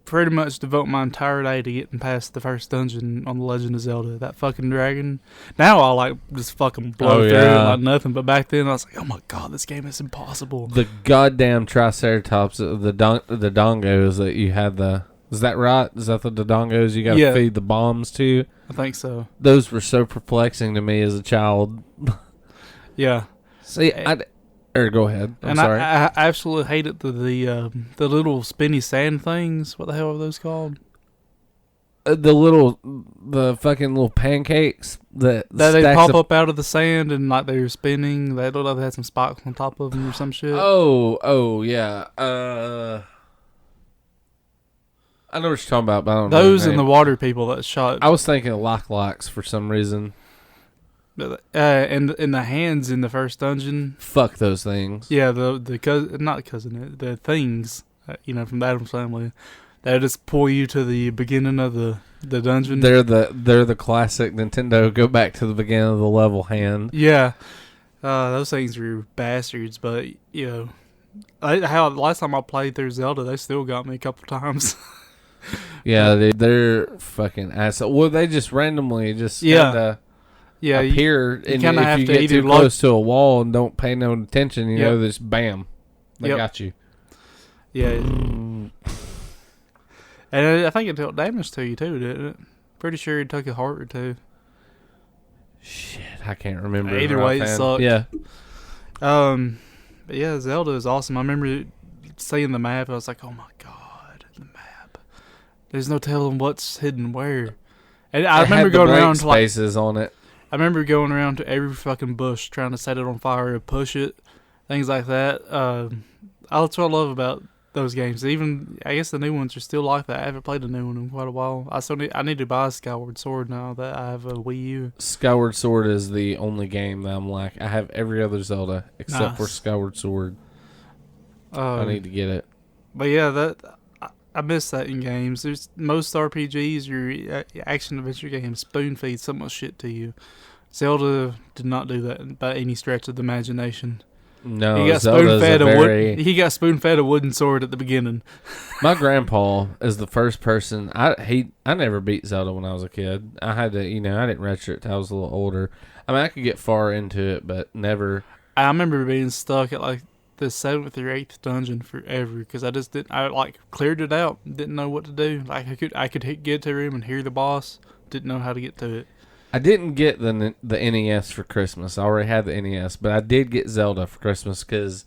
pretty much devote my entire day to getting past the first dungeon on The Legend of Zelda, that fucking dragon. Now I like just fucking blow through it like nothing, but back then I was like, oh my god, this game is impossible. The goddamn Triceratops, the dongos that you had is that right? Is that the dongos you gotta feed the bombs to? I think so. Those were so perplexing to me as a child. Yeah. See, go ahead. I'm sorry. I absolutely hated the little spinny sand things. What the hell are those called? The fucking little pancakes that they pop up out of the sand and like they're spinning. They look like they had some spikes on top of them or some shit. Oh yeah. I know what you're talking about, but I don't know. Those and the water people that shot. I was thinking of locks for some reason. And the hands in the first dungeon. Fuck those things. Yeah, the things, from the Addams Family, that just pull you to the beginning of the dungeon. They're the classic Nintendo go back to the beginning of the level hand. Yeah, those things were bastards, but last time I played through Zelda, they still got me a couple times. Yeah, they're fucking assholes. Well, they just randomly kinda appear, and if you get too close to a wall and don't pay no attention, this bam, they got you. Yeah, and I think it dealt damage to you too, didn't it? Pretty sure it took a heart or two. Shit, I can't remember. Either way, it sucked. Yeah. But yeah, Zelda is awesome. I remember seeing the map. I was like, oh my god, the map. There's no telling what's hidden where. And I remember going around to spaces on it. I remember going around to every fucking bush trying to set it on fire or push it, things like that. That's what I love about those games. Even I guess the new ones are still like that. I haven't played a new one in quite a while. I need to buy Skyward Sword now that I have a Wii U. Skyward Sword is the only game that I'm like, I have every other Zelda except for Skyward Sword. I need to get it. But yeah, I miss that in games. There's most RPGs, your action adventure games, spoon feed so much shit to you. Zelda did not do that by any stretch of the imagination. No, he got spoon fed a wooden sword at the beginning. My grandpa is the first person. I never beat Zelda when I was a kid. I had to, I didn't register it till I was a little older. I mean, I could get far into it, but never. I remember being stuck at like the 7th or 8th dungeon forever because I cleared it out, didn't know what to do. Like I could get to him and hear the boss, didn't know how to get to it. I didn't get the NES for Christmas. I already had the NES, but I did get Zelda for Christmas because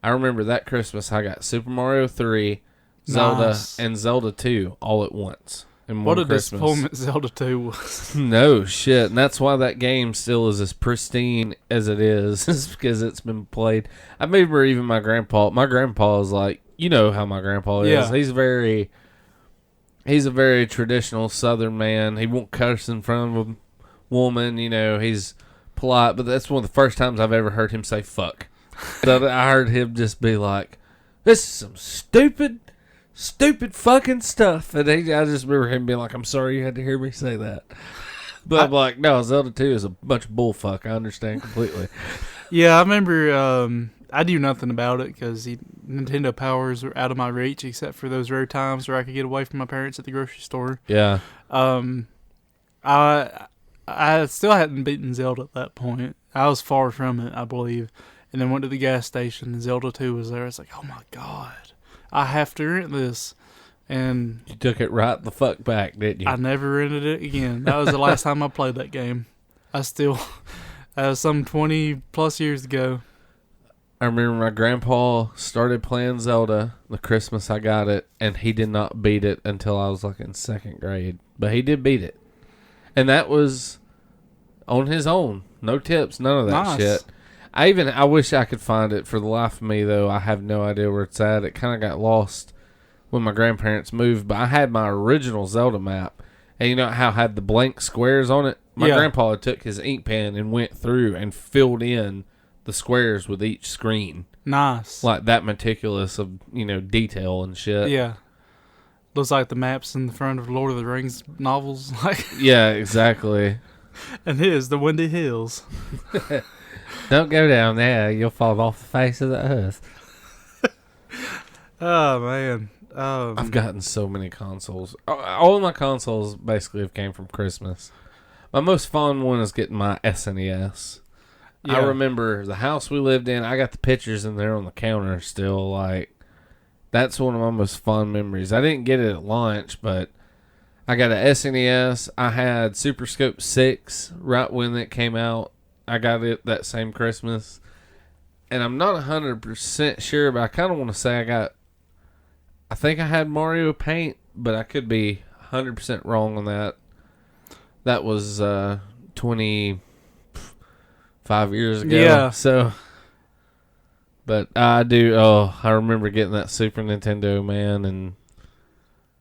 I remember that Christmas I got Super Mario 3, Zelda, and Zelda 2 all at once. What a disappointment Zelda 2 was. No shit, and that's why that game still is as pristine as it is because it's been played. I remember even my grandpa is like, you know how my grandpa is. Yeah. He's a very traditional Southern man. He won't curse in front of a woman, he's polite, but that's one of the first times I've ever heard him say fuck. So I heard him just be like, this is some stupid fucking stuff. And I just remember him being like, I'm sorry you had to hear me say that. But I'm like, no, Zelda 2 is a bunch of bullfuck. I understand completely. Yeah, I remember I knew nothing about it because Nintendo powers were out of my reach except for those rare times where I could get away from my parents at the grocery store. Yeah. I still hadn't beaten Zelda at that point. I was far from it, I believe. And then went to the gas station and Zelda 2 was there. It's like, oh my god, I have to rent this. And you took it right the fuck back, didn't you? I never rented it again. That was the last time I played that game. Some 20 plus years ago. I remember my grandpa started playing Zelda the Christmas I got it, and he did not beat it until I was like in 2nd grade. But he did beat it. And that was on his own. No tips, none of that shit. I wish I could find it. For the life of me, though, I have no idea where it's at. It kind of got lost when my grandparents moved. But I had my original Zelda map. And you know how it had the blank squares on it? My grandpa took his ink pen and went through and filled in the squares with each screen. Nice. Like that meticulous of, detail and shit. Yeah. Looks like the maps in the front of Lord of the Rings novels. Like, Yeah, exactly. and here's the Windy Hills. Don't go down there. You'll fall off the face of the earth. Oh, man. I've gotten so many consoles. All of my consoles basically have came from Christmas. My most fun one is getting my SNES. Yeah. I remember the house we lived in. I got the pictures in there on the counter still. Like, that's one of my most fun memories. I didn't get it at launch, but I got an SNES. I had Super Scope 6 right when it came out. I got it that same Christmas. And I'm not 100% sure, but I kind of want to say I think I had Mario Paint, but I could be 100% wrong on that. That was 25 years ago. Yeah. So, but I remember getting that Super Nintendo, man, and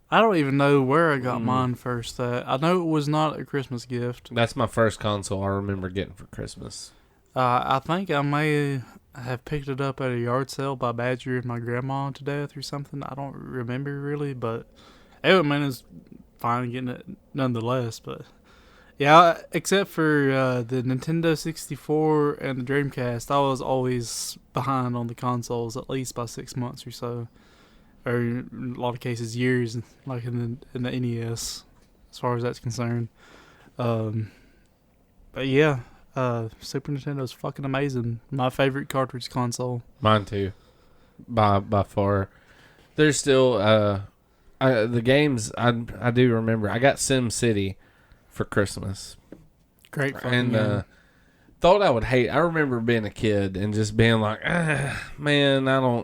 I don't even know where I got mine first. I know it was not a Christmas gift. that's my first console I remember getting for Christmas. I think I may have picked it up at a yard sale by badgering my grandma to death or something. I don't remember really, but it was fine getting it nonetheless. But yeah, except for the Nintendo 64 and the Dreamcast, I was always behind on the consoles, at least by 6 months or so, or in a lot of cases years, like in the NES, as far as that's concerned. But yeah. Super Nintendo's fucking amazing. My favorite cartridge console. Mine too, by far. There's still the games I do remember. I got Sim City for Christmas. Great fucking And game. thought I would hate. I remember being a kid and just being like, man,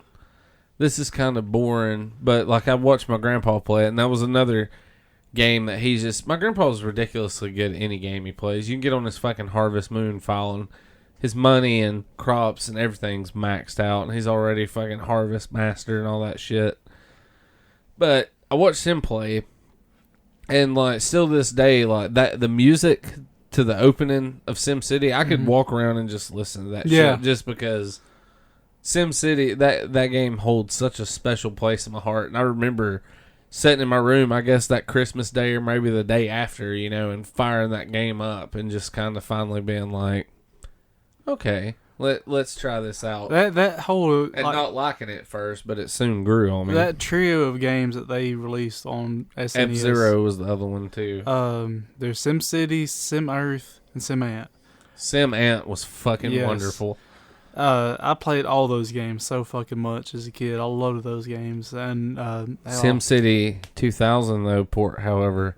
this is kind of boring. But like I watched my grandpa play it, and that was another game that my grandpa's ridiculously good at any game he plays. You can get on his fucking Harvest Moon file, and his money and crops and everything's maxed out, and he's already fucking Harvest Master and all that shit. But I watched him play, and like still this day, like that, the music to the opening of SimCity, I could walk around and just listen to that shit just because SimCity, that game holds such a special place in my heart. And I remember sitting in my room, I guess that Christmas day or maybe the day after, and firing that game up and just kind of finally being like, okay, let's try this out. That whole And not liking it first, but it soon grew on me. that trio of games that they released on SNES. F-Zero was the other one too. There's SimCity, Sim Earth, and Sim Ant. Sim Ant was fucking Yes. wonderful. I played all those games so fucking much as a kid. I loved those games. And SimCity 2000 though, port however,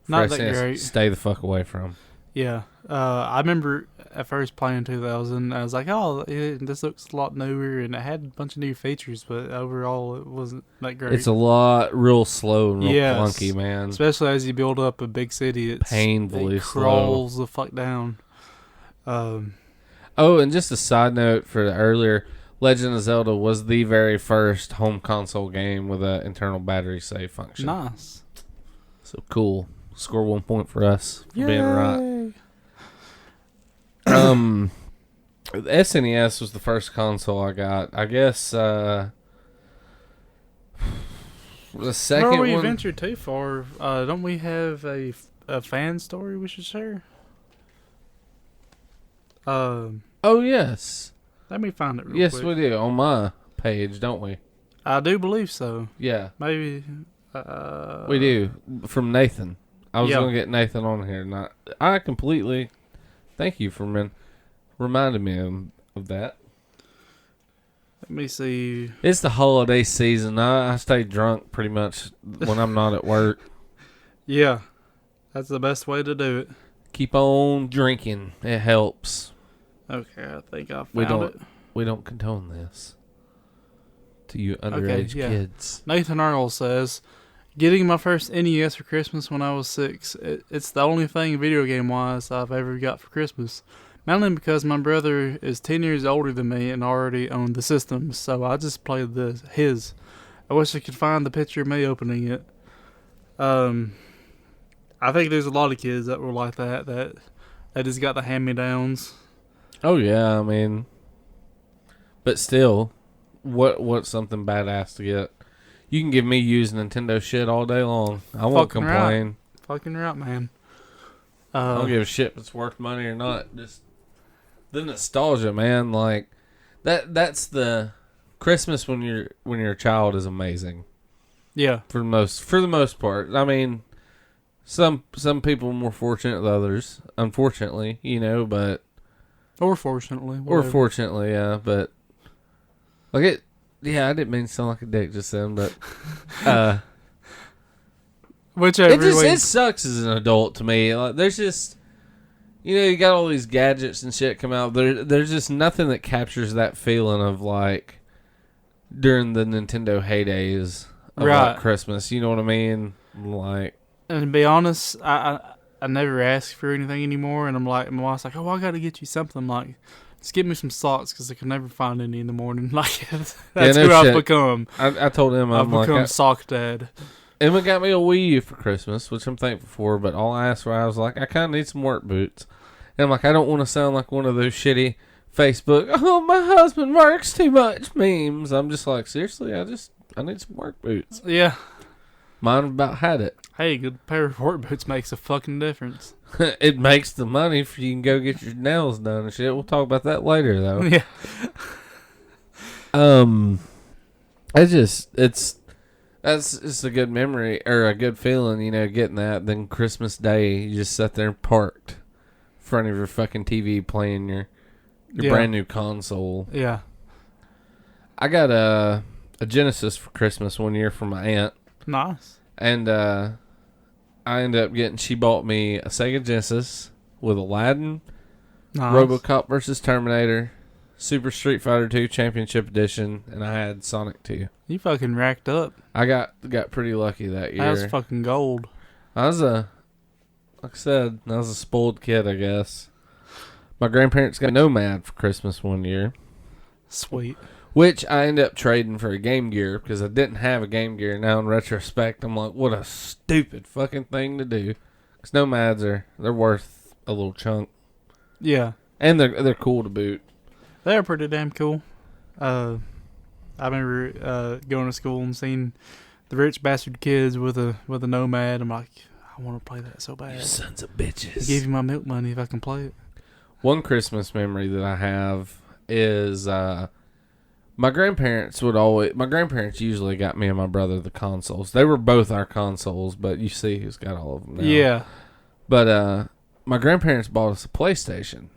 Not for that SNES, great. stay the fuck away from. Yeah. I remember at first playing 2000. I was like, oh, this looks a lot newer, and it had a bunch of new features, but overall it wasn't that great. It's a lot real slow and real Yes. clunky, man. Especially as you build up a big city, Painfully it crawls the fuck down. Oh, and just a side note for the earlier, Legend of Zelda was the very first home console game with an internal battery save function. Nice. So cool. Score 1 point for us for being right. The SNES was the first console I got. I guess the second Before we one. venture too far, don't we have a fan story we should share? Oh yes, Let me find it real yes quick. we do on my page, don't we? I do believe so. Yeah, Maybe. we do. From Nathan. I was Yeah. gonna get Nathan on here. I completely. Thank you for reminding me of that. Let me see. It's the holiday season. I stay drunk pretty much when I'm not at work. Yeah, that's the best way to do it. Keep on drinking. It helps. Okay, I think I We found don't it. we don't condone this to you underage yeah. kids. Nathan Earl says, getting my first NES for Christmas when I was 6. It's the only thing video game wise I've ever got for Christmas. Mainly because my brother is 10 years older than me and already owned the system, so I just played his. I wish I could find the picture of me opening it. I think there's a lot of kids that were like that just got the hand-me-downs. Oh yeah, I mean, But still, what's something badass to get? You can give me used Nintendo shit all day long. I won't Fucking complain. Fucking right, man. I don't give a shit if it's worth money or not. Just the nostalgia, man. Like that's the Christmas when you're a child is amazing. Yeah. For the most part. I mean, some people are more fortunate than others, unfortunately, but Or fortunately. or Whatever. fortunately, yeah, but like it. Yeah, I didn't mean to sound like a dick just then, but Whichever way. it sucks as an adult to me. Like, there's just you got all these gadgets and shit come out. There's just nothing that captures that feeling of like during the Nintendo heydays of like Christmas. You know what I mean? Like, and to be honest, I never ask for anything anymore, and I'm like, my wife's like, oh, I got to get you something. I'm like, just get me some socks because I can never find any in the morning. Like, that's who I've become. I told him I've like, become sock dad. Emma got me a Wii U for Christmas, which I'm thankful for, but all I asked for, I was like, I kind of need some work boots. And I'm like, I don't want to sound like one of those shitty Facebook, oh, my husband works too much memes. I'm just like, seriously, I need some work boots. Yeah. Mine about had it. Hey, a good pair of work boots makes a fucking difference. It makes the money if you can go get your nails done and shit. We'll talk about that later, though. Yeah. It's a good memory or a good feeling, getting that. Then Christmas Day, you just sat there parked in front of your fucking TV playing your brand new console. Yeah. I got a Genesis for Christmas one year from my aunt. Nice. And I ended up she bought me a Sega Genesis with Aladdin, Nice. RoboCop vs. Terminator, Super Street Fighter 2 Championship Edition, and I had Sonic 2. You fucking racked up. I got pretty lucky that year. That was fucking gold. I was like I said, I was a spoiled kid, I guess. My grandparents got a Nomad for Christmas one year. Sweet. Which I ended up trading for a Game Gear because I didn't have a Game Gear. Now in retrospect, I'm like, what a stupid fucking thing to do. Because Nomads they're worth a little chunk. Yeah. And they're cool to boot. They're pretty damn cool. I remember going to school and seeing the rich bastard kids with a Nomad. I'm like, I want to play that so bad. You sons of bitches. I'll give you my milk money if I can play it. One Christmas memory that I have is my grandparents usually got me and my brother the consoles. They were both our consoles, but you see who's got all of them now. Yeah. But my grandparents bought us a PlayStation.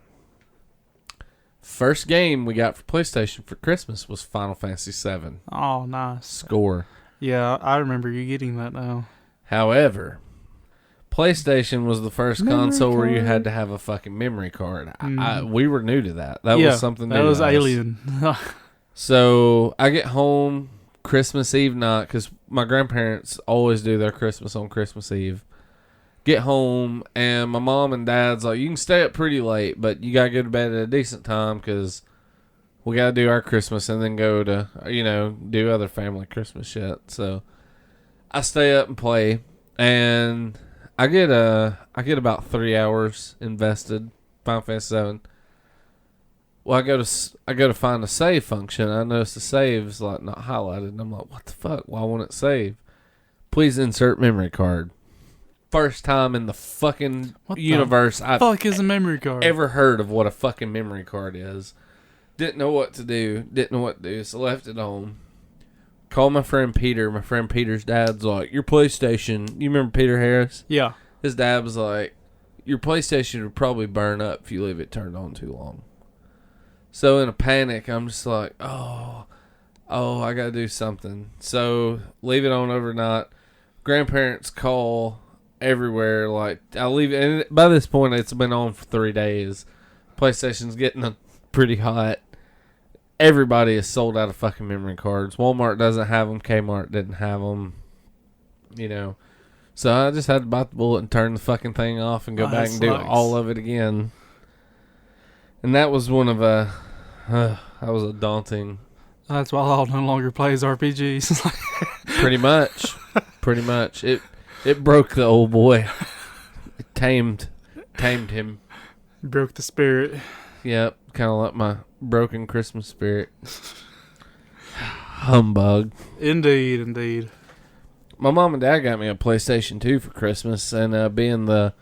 First game we got for PlayStation for Christmas was Final Fantasy VII. Oh, nice. Score. Yeah, I remember you getting that now. However, PlayStation was the first Memory console where you card. had to have a fucking memory card. We were new to that. That was something new. That was to us. alien. So I get home Christmas Eve night because my grandparents always do their Christmas on Christmas Eve. Get home and my mom and dad's like, you can stay up pretty late, but you gotta go to bed at a decent time because we gotta do our Christmas and then go to do other family Christmas shit. So I stay up and play, and I get about 3 hours invested. Final Fantasy VII. Well, I go to find a save function. I notice the save is like not highlighted, and I'm like, what the fuck? Why won't it save? Please insert memory card. First time in the fucking universe I've fuck is a memory card? ever heard of what a fucking memory card is. Didn't know what to do. So left it home. Called my friend Peter. My friend Peter's dad's like, your PlayStation. You remember Peter Harris? Yeah. His dad was like, your PlayStation would probably burn up if you leave it turned on too long. So in a panic, I'm just like, oh, I gotta do something. So leave it on overnight. Grandparents call everywhere. Like, I'll leave it. And by this point, it's been on for 3 days. PlayStation's getting pretty hot. Everybody is sold out of fucking memory cards. Walmart doesn't have them. Kmart didn't have them. So I just had to bite the bullet and turn the fucking thing off and go back and do all of it again. And that was that was a daunting. That's why Lyle no longer plays RPGs. Pretty much. It broke the old boy. It tamed him. Broke the spirit. Yep, kind of like broken Christmas spirit. Humbug. Indeed. My mom and dad got me a PlayStation 2 for Christmas, and being the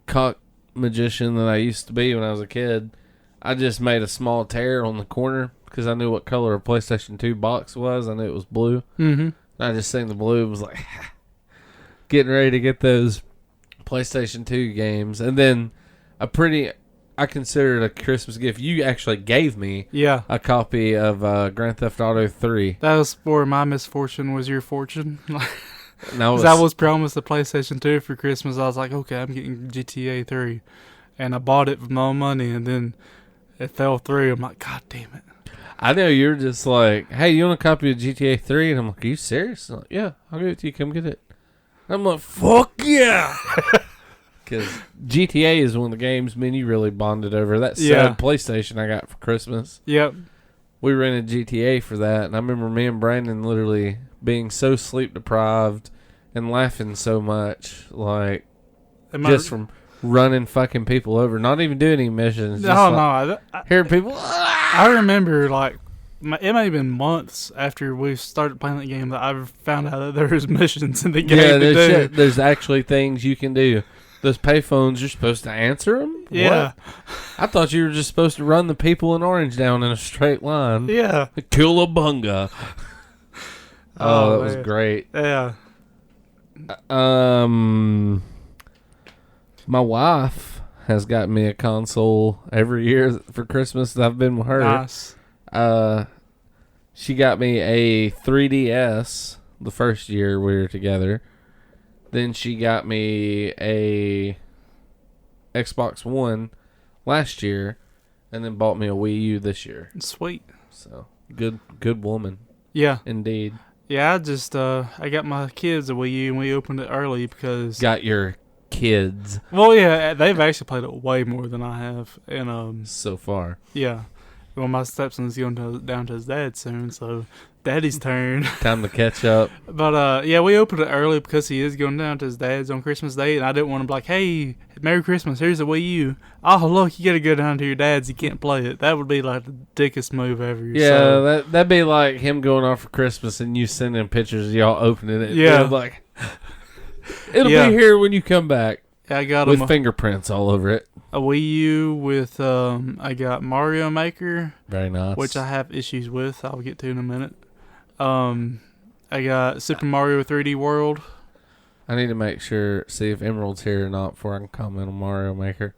cock magician that I used to be when I was a kid, I just made a small tear on the corner because I knew what color a PlayStation 2 box was. I knew it was blue. Mm-hmm. I just seen the blue and was like, getting ready to get those PlayStation 2 games. And then I consider it a Christmas gift. You actually gave me a copy of Grand Theft Auto 3. That was where my misfortune was your fortune. No, I was promised a PlayStation 2 for Christmas. I was like, okay, I'm getting GTA 3. And I bought it with my own money, and then it fell through. I'm like, God damn it. I know you're just like, hey, you want a copy of GTA 3? And I'm like, are you serious? I'm like, yeah, I'll give it to you. Come get it. And I'm like, fuck yeah. Because GTA is one of the games me and you really bonded over. That sad PlayStation I got for Christmas. Yep. We rented GTA for that, and I remember me and Brandon literally being so sleep deprived and laughing so much, like, just from running fucking people over, not even doing any missions. No, hearing people. I remember, like, it may have been months after we started playing that game that I found out that there was missions in the game. Yeah, there's actually things you can do. Those payphones, you're supposed to answer them? Yeah. What? I thought you were just supposed to run the people in orange down in a straight line. Yeah. Kill a bunga. That was great. Yeah. My wife has got me a console every year for Christmas that I've been with her. Nice. She got me a 3DS the first year we were together. Then she got me a Xbox One last year, and then bought me a Wii U this year. Sweet. So good woman. Yeah. Indeed. Yeah, I got my kids a Wii U, and we opened it early because... Got your kids. Well, yeah, they've actually played it way more than I have. And so far. Yeah. Well, my stepson's going down to his dad soon, so daddy's turn. Time to catch up. But, yeah, we opened it early because he is going down to his dad's on Christmas Day, and I didn't want to be like, hey, Merry Christmas, here's a Wii U. Oh, look, you got to go down to your dad's, you can't play it. That would be, like, the dickest move ever. Yeah, so, that'd be like him going off for Christmas and you sending pictures of y'all opening it. Yeah. Like, it'll be here when you come back. Yeah, I got with fingerprints all over it. A Wii U with, I got Mario Maker. Very nice. Which I have issues with. I'll get to in a minute. I got Super Mario 3D World. I need to see if Emerald's here or not before I can comment on Mario Maker.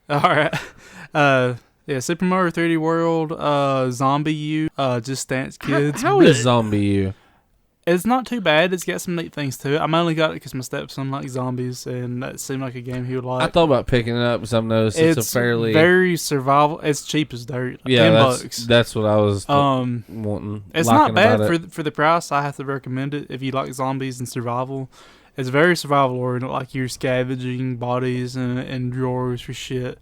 All right. Yeah, Super Mario 3D World, Zombie U, Just Dance Kids. How is Zombie U? It's not too bad. It's got some neat things to it. I mainly got it because my stepson likes zombies, and that seemed like a game he would like. I thought about picking it up because I've noticed it's a fairly... very survival. It's cheap as dirt. Like yeah, $10. That's what I was wanting. It's not bad for the price. I have to recommend it if you like zombies and survival. It's very survival oriented, like you're scavenging bodies and drawers for shit.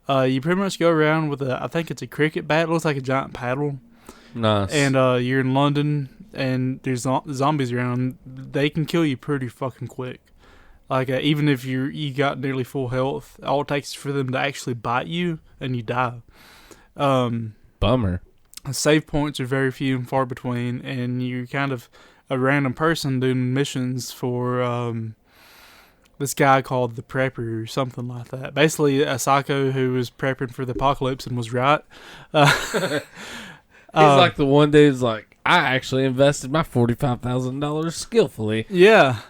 You pretty much go around with I think it's a cricket bat. It looks like a giant paddle. Nice. And you're in London, and there's zombies around. They can kill you pretty fucking quick. Like, even if you got nearly full health, all it takes is for them to actually bite you, and you die. Bummer. Save points are very few and far between, and you're kind of a random person doing missions for this guy called the Prepper or something like that. Basically, a psycho who was prepping for the apocalypse and was right. He's like the one dude's like, I actually invested my $45,000 skillfully. Yeah.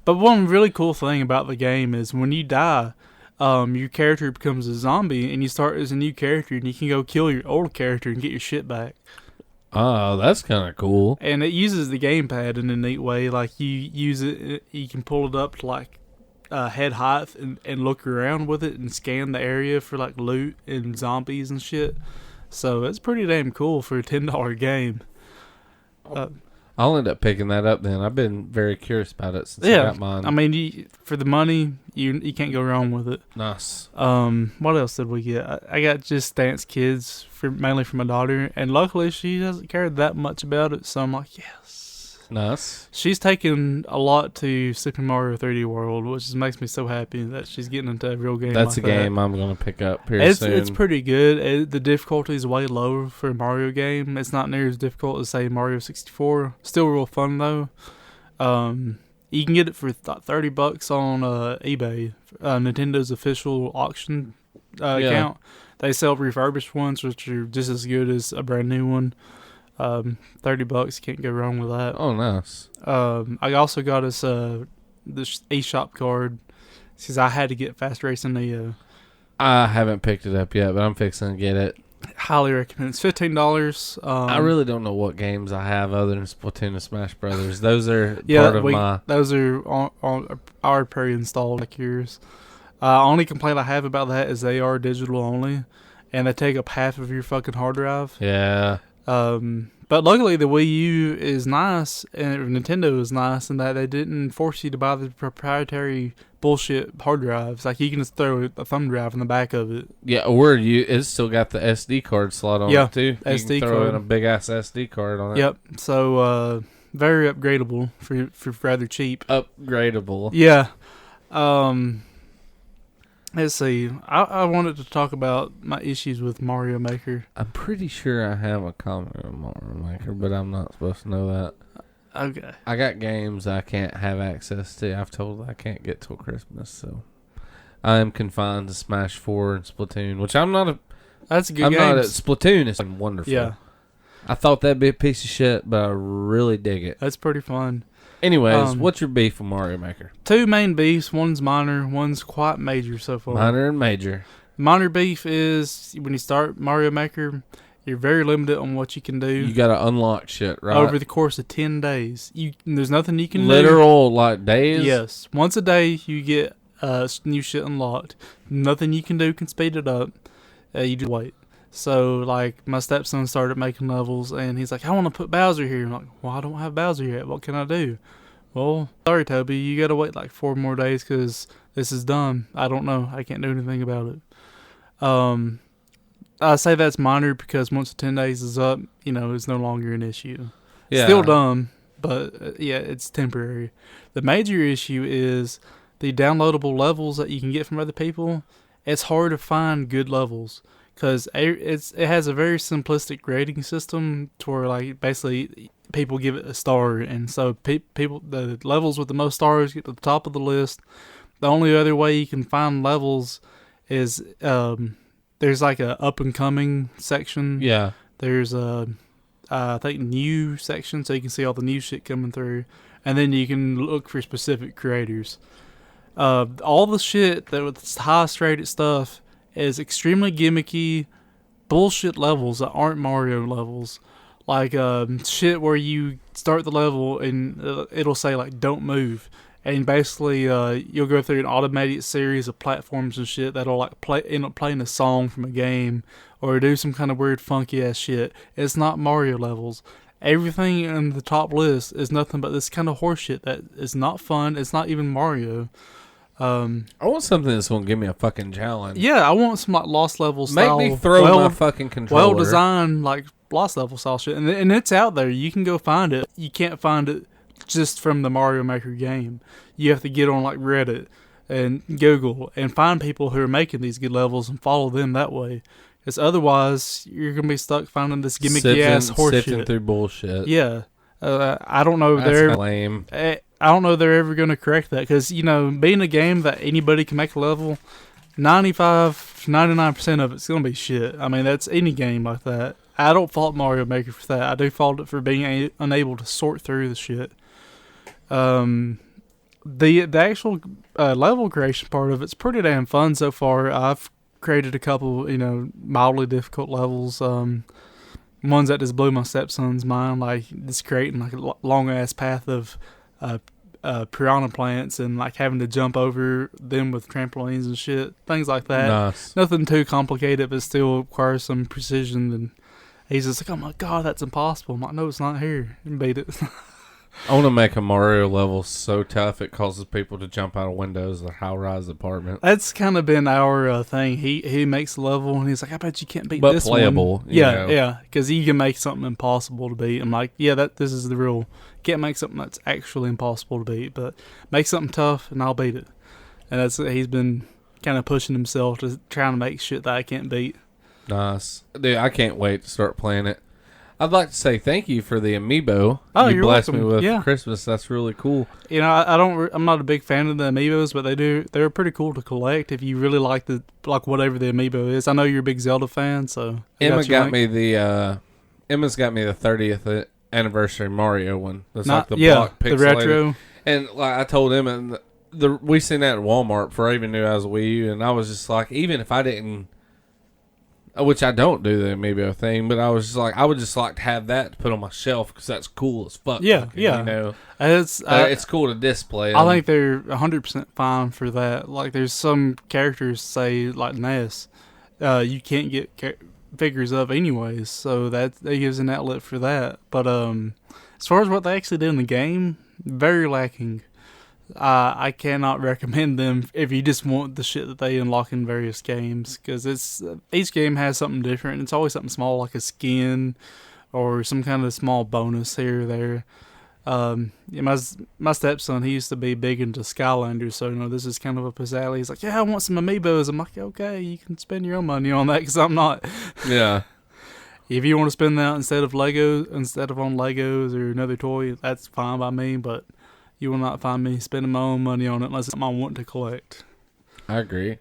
But one really cool thing about the game is when you die, your character becomes a zombie and you start as a new character and you can go kill your old character and get your shit back. Oh, that's kind of cool. And it uses the gamepad in a neat way. Like, you use it, you can pull it up to, like, head height and look around with it and scan the area for, like, loot and zombies and shit. So it's pretty damn cool for a $10 game. I'll end up picking that up then. I've been very curious about it since I got mine. I mean, for the money, you can't go wrong with it. Nice. What else did we get? I got Just Dance Kids mainly for my daughter, and luckily she doesn't care that much about it. So I'm like, yes. Nice. She's taken a lot to Super Mario 3D World, which just makes me so happy that she's getting into a real game. That's like a game I'm going to pick up here soon. It's pretty good. The difficulty is way lower for a Mario game. It's not near as difficult as, say, Mario 64. Still real fun, though. You can get it for $30 on eBay, Nintendo's official auction account. They sell refurbished ones, which are just as good as a brand new one. $30, can't go wrong with that. Oh, nice. I also got us this eShop card because I had to get Fast Racing Neo. I haven't picked it up yet, but I'm fixing to get it. Highly recommend. It's $15. I really don't know what games I have other than Splatoon and Smash Brothers. Those are part of my... Those are on our pre-installed like yours. Only complaint I have about that is they are digital only, and they take up half of your fucking hard drive. Yeah. But luckily the Wii U is nice, and Nintendo is nice in that they didn't force you to buy the proprietary bullshit hard drives. Like, you can just throw a thumb drive in the back of it. Yeah, or it's still got the SD card slot on it too. You SD can throw card. in a big ass SD card on it. Yep. So very upgradable for rather cheap. Upgradable. Yeah. Let's see. I wanted to talk about my issues with Mario Maker. I'm pretty sure I have a comment on Mario Maker, but I'm not supposed to know that. Okay. I got games I can't have access to. I've told I can't get till Christmas, so I am confined to Smash 4 and Splatoon, which I'm not a... That's a good I'm game. not a... Splatoon is wonderful. Yeah. I thought that'd be a piece of shit, but I really dig it. That's pretty fun. Anyways, what's your beef with Mario Maker? Two main beefs. One's minor. One's quite major so far. Minor and major. Minor beef is when you start Mario Maker, you're very limited on what you can do. You gotta unlock shit, right? Over the course of 10 days. There's nothing you can do. Literal, like, days? Yes. Once a day, you get new shit unlocked. Nothing you can do can speed it up. You just wait. So, like, my stepson started making levels, and he's like, I want to put Bowser here. I'm like, well, I don't have Bowser yet. What can I do? Well, sorry, Toby. You got to wait like 4 more days because this is done. I don't know. I can't do anything about it. I say that's minor because once the 10 days is up, it's no longer an issue. Yeah. Still dumb, but, yeah, it's temporary. The major issue is the downloadable levels that you can get from other people. It's hard to find good levels. Because it has a very simplistic grading system to where, like, basically people give it a star, and so the levels with the most stars get to the top of the list. The only other way you can find levels is there's like a up and coming section. Yeah. There's I think new section, so you can see all the new shit coming through, and then you can look for specific creators. All the shit that with highest rated stuff is extremely gimmicky bullshit levels that aren't Mario levels. Like shit where you start the level and it'll say like don't move, and basically you'll go through an automated series of platforms and shit that'll like end up playing a song from a game or do some kind of weird funky ass shit. It's not Mario levels. Everything in the top list is nothing but this kind of horse shit that is not fun. It's not even Mario. I want something that's going to give me a fucking challenge. Yeah, I want some like Lost Level style. Make me throw my fucking controller. Well designed, like Lost Level style shit. And it's out there. You can go find it. You can't find it just from the Mario Maker game. You have to get on like Reddit and Google and find people who are making these good levels and follow them that way. Because otherwise, you're going to be stuck finding this gimmicky ass horse shit. Sifting through bullshit. Yeah. I don't know if That's lame. I don't know if they're ever going to correct that, because, being a game that anybody can make a level, 99% of it's going to be shit. I mean, that's any game like that. I don't fault Mario Maker for that. I do fault it for being unable to sort through the shit. The actual level creation part of it's pretty damn fun so far. I've created a couple, mildly difficult levels. Ones that just blew my stepson's mind, like just creating like a long ass path of piranha plants and like having to jump over them with trampolines and shit, things like that. Nice. Nothing too complicated, but still requires some precision. And he's just like, "Oh my god, that's impossible." I'm like, "No, it's not here." And beat it. I want to make a Mario level so tough it causes people to jump out of windows or high-rise apartments. That's kind of been our thing. He makes a level and he's like, I bet you can't beat But this playable, one. you Yeah, know. yeah, because he can make something impossible to beat. I'm like, yeah, this is the real. Can't make something that's actually impossible to beat, but make something tough and I'll beat it. And he's been kind of pushing himself to trying to make shit that I can't beat. Nice. Dude, I can't wait to start playing it. I'd like to say thank you for the amiibo. Oh, you you're blessed welcome. me with Yeah. Christmas. That's really cool. You know, I'm not a big fan of the amiibos, but they're pretty cool to collect if you really like whatever the amiibo is. I know you're a big Zelda fan, so Emma's got me the 30th anniversary Mario one. That's like the block the pixelated. retro. And like I told Emma, we seen that at Walmart before I even knew I was a Wii U, and I was just like, even if I didn't, which I don't do the amiibo thing, but I was just like, I would just like to have that to put on my shelf because that's cool as fuck. Yeah, looking, yeah. You know, It's cool to display. I think they're 100% fine for that. Like, there's some characters, say, like Ness, you can't get figures of anyways, so that gives an outlet for that. But as far as what they actually did in the game, very lacking. I cannot recommend them if you just want the shit that they unlock in various games, because each game has something different. It's always something small, like a skin or some kind of small bonus here or there. Yeah, my stepson, he used to be big into Skylanders, so this is kind of up his alley. He's like, yeah, I want some amiibos. I'm like, okay, you can spend your own money on that because I'm not. Yeah. If you want to spend that instead of on Legos or another toy, that's fine by me, but you will not find me spending my own money on it unless it's something I want to collect. I agree.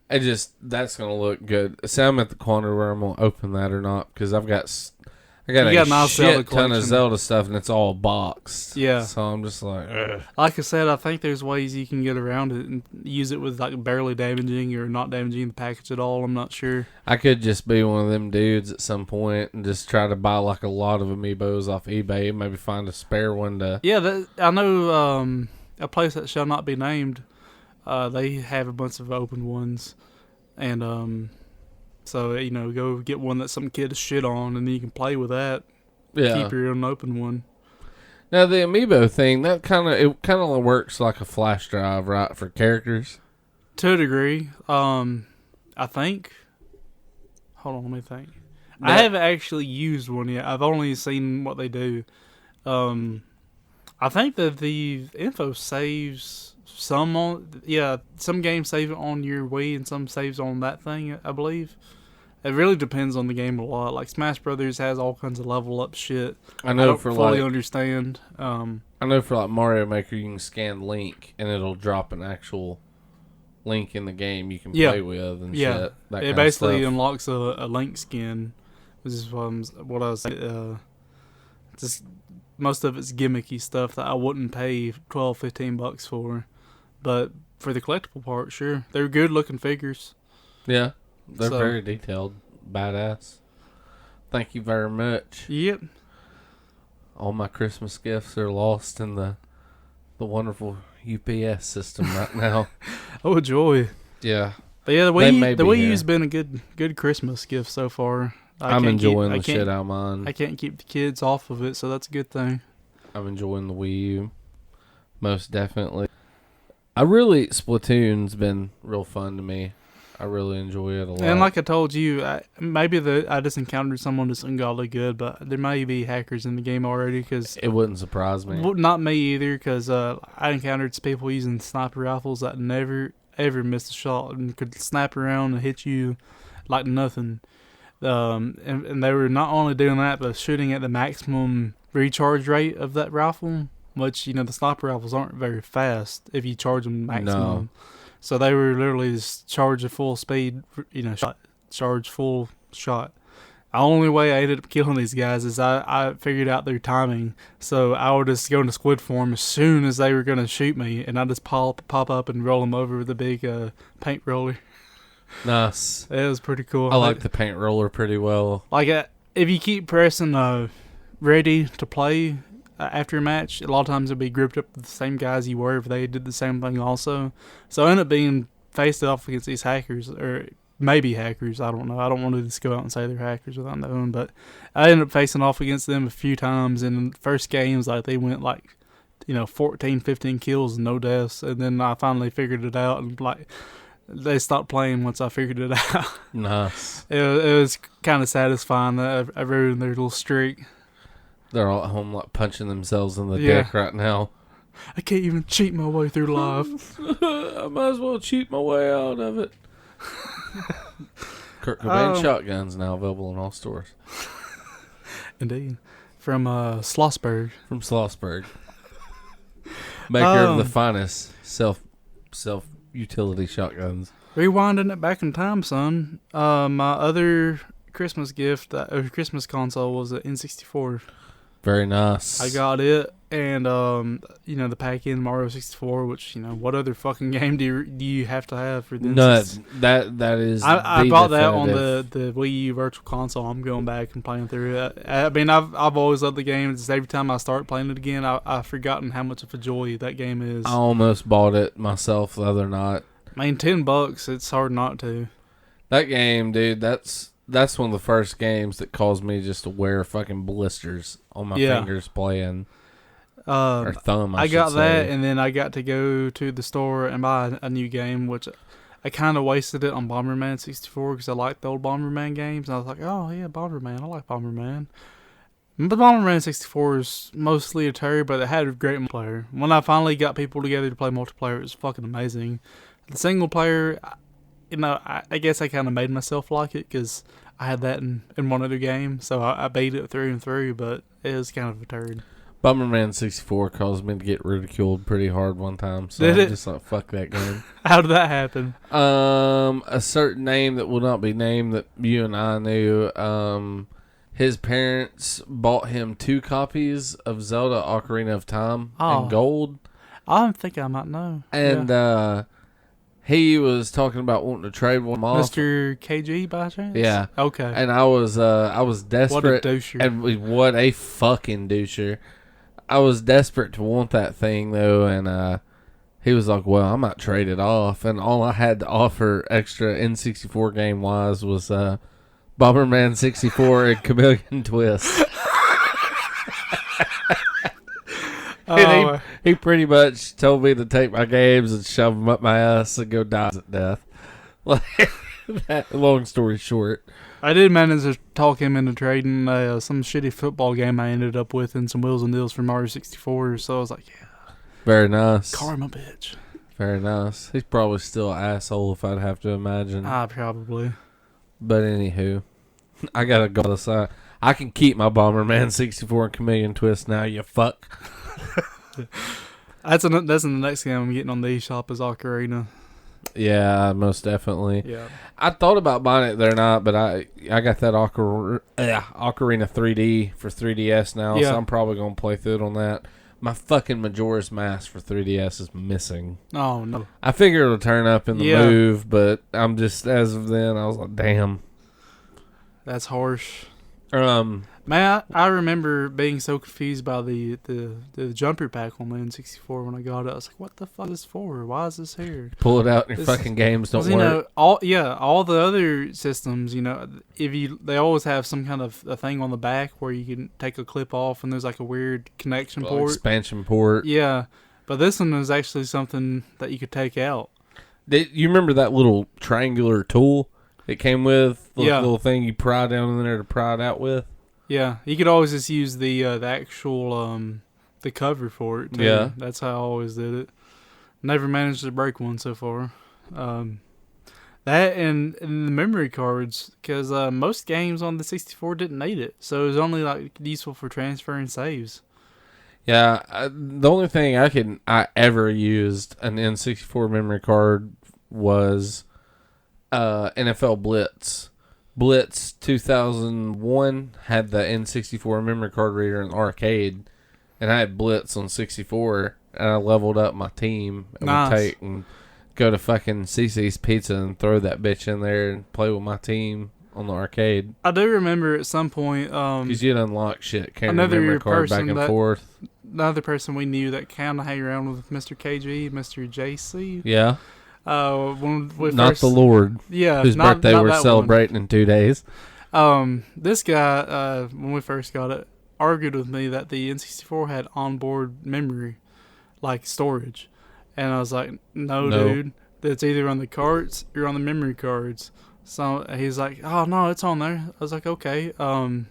That's gonna look good. So I'm at the corner where I'm gonna open that or not, because I got a nice Zelda shit ton of collection. Zelda stuff and it's all boxed. Yeah. So I'm just like, ugh. Like I said, I think there's ways you can get around it and use it with like barely damaging or not damaging the package at all. I'm not sure. I could just be one of them dudes at some point and just try to buy like a lot of amiibos off eBay and maybe find a spare one to. Yeah, I know a place that shall not be named. They have a bunch of open ones, and so go get one that some kid is shit on, and then you can play with that. Yeah. Keep your own open one. Now the amiibo thing, that kind of works like a flash drive, right, for characters. To a degree, I think. Hold on, let me think. I That- haven't actually used one yet. I've only seen what they do. I think that the info saves some games save it on your Wii and some saves on that thing, I believe. It really depends on the game a lot. Like Smash Brothers has all kinds of level up shit. I know don't for fully like understand. I know for like Mario Maker, you can scan Link and it'll drop an actual Link in the game you can play with and shit. That It kind of basically stuff. unlocks a Link skin. This is what I was saying. Just most of it's gimmicky stuff that I wouldn't pay $12-15 for. But for the collectible part, sure. They're good looking figures. Yeah, they're So- very detailed, badass. Thank you very much. Yep. All my Christmas gifts are lost in the wonderful UPS system right now. Oh, joy. Yeah, But yeah, the They may Wii be U's here. been a good Christmas gift so far. I'm enjoying the I shit out of mine. I can't keep the kids off of it, so that's a good thing. I'm enjoying the Wii U, most definitely. Splatoon's been real fun to me. I really enjoy it a lot. And like I told you, I just encountered someone that's ungodly good, but there may be hackers in the game already because it wouldn't surprise me. not me either, because I encountered people using sniper rifles that never ever missed a shot and could snap around and hit you like nothing. And they were not only doing that, but shooting at the maximum recharge rate of that rifle, which the sniper rifles aren't very fast if you charge them maximum. No. So they were literally just charge at full speed, charge full shot. The only way I ended up killing these guys is I figured out their timing. So I would just go into squid form as soon as they were going to shoot me, and I just pop up and roll them over with a big paint roller. Nice. It was pretty cool. I like the paint roller pretty well. Like if you keep pressing ready to play after a match, a lot of times it'll be grouped up with the same guys you were if they did the same thing also. So I ended up being faced off against these hackers or maybe hackers. I don't know. I don't want to just go out and say they're hackers without knowing. But I ended up facing off against them a few times. And the first games, like they went like, 14, 15 kills and no deaths. And then I finally figured it out, and like they stopped playing once I figured it out. Nice. It was kind of satisfying that I ruined their little streak. They're all at home like punching themselves in the Yeah. dick right now. I can't even cheat my way through life. I might as well cheat my way out of it. Kurt Cobain shotguns now available in all stores. Indeed. From Schlossberg. From Schlossberg. Maker of the finest self utility shotguns. Rewinding it back in time, son. My other Christmas gift, Christmas console, was an N64. Very nice. I got it, and the pack-in Mario 64, which what other fucking game do you have to have for this? None. That is. I bought that on definitive. the Wii U Virtual Console. I'm going back and playing through it. I mean, I've always loved the game. Just every time I start playing it again, I've forgotten how much of a joy that game is. I almost bought it myself the other night. I mean, $10, it's hard not to. That game, dude. That's one of the first games that caused me just to wear fucking blisters on my fingers playing. Or thumb, I got should that, say. and then I got to go to the store and buy a new game, which I kind of wasted it on Bomberman 64 because I liked the old Bomberman games. And I was like, oh, yeah, Bomberman. I like Bomberman. But Bomberman 64 is mostly a turd, but it had a great multiplayer. When I finally got people together to play multiplayer, it was fucking amazing. The single player, I guess I kind of made myself like it because I had that in one other game, so I beat it through and through, but it was kind of a turd. Bomberman 64 caused me to get ridiculed pretty hard one time, so Did I'm it? just like, fuck that game. How did that happen? A certain name that will not be named that you and I knew, his parents bought him 2 copies of Zelda Ocarina of Time in gold. I think I might know. And he was talking about wanting to trade one off. Mr. KG by chance? Yeah. Okay. And I was desperate. What a doucher. And what a fucking doucher. I was desperate to want that thing though, and he was like, well, I might trade it off. And all I had to offer extra N64 game wise was Bomberman 64 and Chameleon Twist. And he pretty much told me to take my games and shove them up my ass and go die at death. Like, long story short. I did manage to talk him into trading some shitty football game I ended up with and some Wheels and Deals for Mario 64, so I was like, yeah. Very nice. Karma, bitch. Very nice. He's probably still an asshole if I'd have to imagine. Probably. But anywho, I gotta go to the side. I can keep my Bomberman 64 and Chameleon Twist now, you fuck. That's in the next game I'm getting on the eShop is Ocarina. Yeah, most definitely. Yeah. I thought about buying it there not, but I got that Ocarina 3D for 3DS now, so I'm probably going to play through it on that. My fucking Majora's Mask for 3DS is missing. Oh, no. I figured it'll turn up in the move, but I'm just, as of then, I was like, damn. That's harsh. Man, I remember being so confused by the jumper pack on the N64 when I got it. I was like, what the fuck is this for? Why is this here? Pull it out and your fucking games don't work. All the other systems, they always have some kind of a thing on the back where you can take a clip off and there's like a weird connection port. Expansion port. Yeah. But this one is actually something that you could take out. You remember that little triangular tool it came with? The little thing you pry down in there to pry it out with? Yeah, you could always just use the actual the cover for it too. Yeah, that's how I always did it. Never managed to break one so far. That and the memory cards, because most games on the 64 didn't need it, so it was only like useful for transferring saves. Yeah, the only thing I ever used an N64 memory card was NFL Blitz. Blitz 2001 had the N64 memory card reader in the arcade, and I had Blitz on 64, and I leveled up my team and would take and go to fucking CC's Pizza and throw that bitch in there and play with my team on the arcade. I do remember at some point, because you'd unlock shit, carrying the memory card back and forth. Another person we knew that kind of hang around with Mr. KG, Mr. JC. Yeah. When we Not first, the Lord, yeah, whose not, birthday not we're that celebrating in 2 days. one. This guy, when we first got it, argued with me that the N64 had onboard memory, like storage, and I was like, no. Dude, it's either on the cards or on the memory cards. So he's like, oh no, it's on there. I was like, okay. Why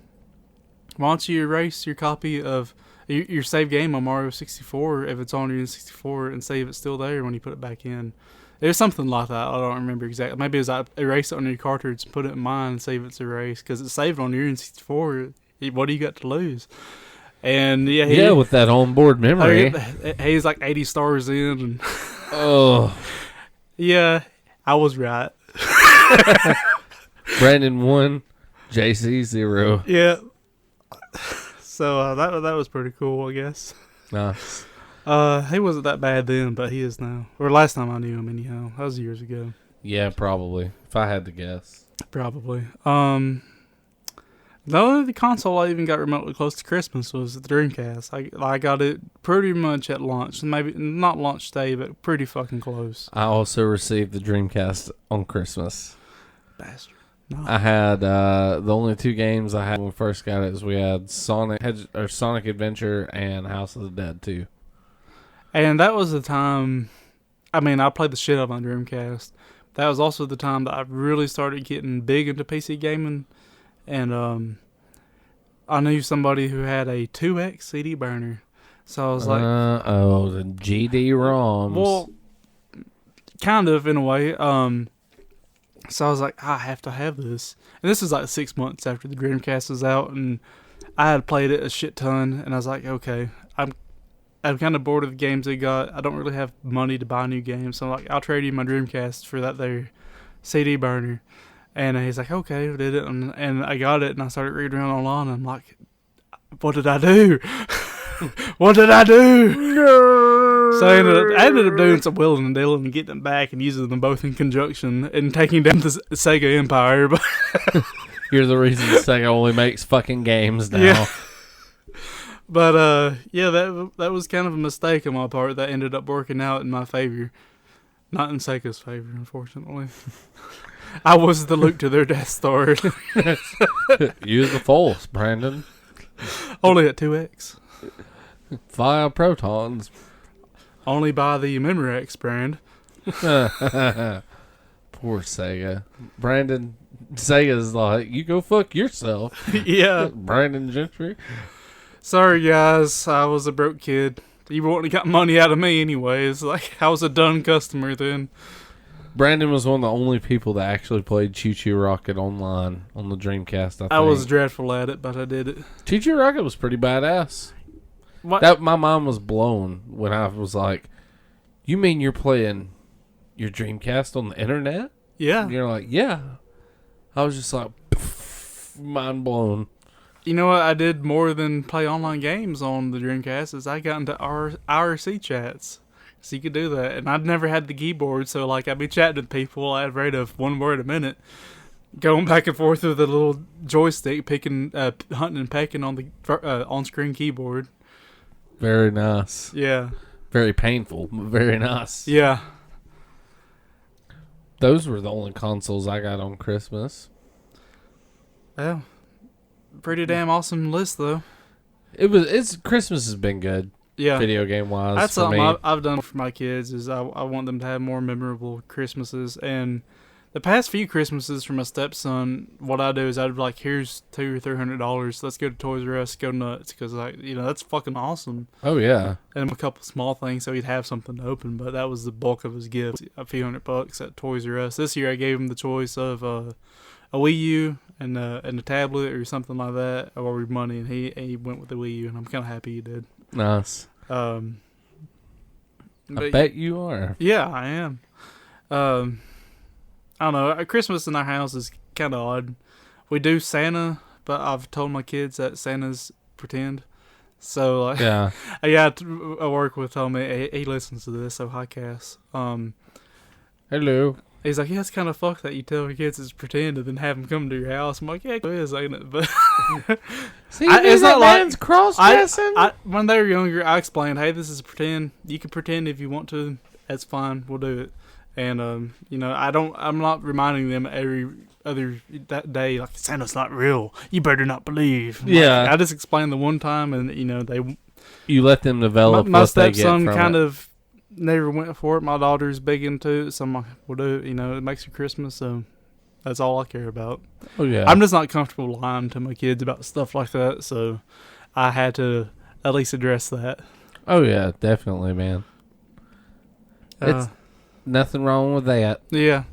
don't you erase your copy of your save game on Mario 64 if it's on your N64 and save it still there when you put it back in? It was something like that. I don't remember exactly. Maybe it was like erase it on your cartridge and put it in mine and save it's erased because it's saved on your N64. What do you got to lose? And yeah, with that onboard memory. he's like 80 stars in. And Oh, yeah, I was right. Brandon 1, JC 0. Yeah. So that was pretty cool, I guess. Nice. He wasn't that bad then, but he is now. Or last time I knew him, anyhow. That was years ago. Yeah, probably. If I had to guess. Probably. The only console I even got remotely close to Christmas was the Dreamcast. I got it pretty much at launch. Maybe not launch day, but pretty fucking close. I also received the Dreamcast on Christmas. Bastard. No. I had the only 2 games I had when we first got it is we had Sonic Adventure and House of the Dead 2. And that was the time. I mean, I played the shit out of my Dreamcast. That was also the time that I really started getting big into PC gaming. And I knew somebody who had a 2X CD burner. So I was like... the GD-ROMs. Well, kind of, in a way. So I was like, I have to have this. And this was like 6 months after the Dreamcast was out. And I had played it a shit ton. And I was like, okay, I'm kind of bored of the games they got. I don't really have money to buy new games. So I'm like, I'll trade you my Dreamcast for that there CD burner. And he's like, okay, I did it. And I got it, and I started reading around online, and I'm like, what did I do? What did I do? No. So I ended up doing some wheeling and dealing and getting them back and using them both in conjunction and taking down the Sega Empire. But you're the reason Sega only makes fucking games now. Yeah. But, yeah, that was kind of a mistake on my part that ended up working out in my favor. Not in Sega's favor, unfortunately. I was the Luke to their Death Star. Use the Force, Brandon. Only at 2X. Via protons. Only by the Memorex brand. Poor Sega. Brandon, Sega's like, you go fuck yourself. Yeah. Brandon Gentry. Sorry, guys. I was a broke kid. You wouldn't have got money out of me anyways. Like, I was a done customer then. Brandon was one of the only people that actually played Choo Choo Rocket online on the Dreamcast, I think. I was dreadful at it, but I did it. Choo Choo Rocket was pretty badass. What? My mind was blown when I was like, you mean you're playing your Dreamcast on the internet? Yeah. And you're like, yeah. I was just like, mind blown. You know what? I did more than play online games on the Dreamcast is I got into IRC chats. So you could do that. And I'd never had the keyboard, so like I'd be chatting with people at a rate of 1 word a minute. Going back and forth with a little joystick, picking, hunting and pecking on the on-screen keyboard. Very nice. Yeah. Very painful, but very nice. Yeah. Those were the only consoles I got on Christmas. Well, pretty damn awesome list, though. Christmas has been good. Yeah. Video game wise. That's for something me. I've done for my kids is I want them to have more memorable Christmases. And the past few Christmases for my stepson, what I do is I'd be like, here's $200 or $300. Let's go to Toys R Us, go nuts. Because, that's fucking awesome. Oh, yeah. And a couple small things so he'd have something to open. But that was the bulk of his gift, a few $100 at Toys R Us. This year I gave him the choice of a Wii U and a tablet or something like that, or money. And he went with the Wii U, and I'm kind of happy he did. Nice. I bet you are. Yeah, I am. I don't know. Christmas in our house is kind of odd. We do Santa, but I've told my kids that Santa's pretend. So, like, yeah. I work with told me he listens to this. So hi, Cass. Hello. He's like, yeah, it's kind of fucked that you tell your kids it's pretend and then have them come to your house. I'm like, yeah, it is, ain't it? But see, it's not man's cross-dressing. When they were younger, I explained, hey, this is pretend. You can pretend if you want to. That's fine. We'll do it. And I'm not reminding them every other that day like Santa's not real. You better not believe. Yeah. I just explained the one time, and You let them develop my what they get stepson from kind it. of never went for it. My daughter's big into it, so I'm like, we'll do it. It makes you Christmas, so that's all I care about. Oh, yeah. I'm just not comfortable lying to my kids about stuff like that, so I had to at least address that. Oh, yeah, definitely, man. It's nothing wrong with that. Yeah.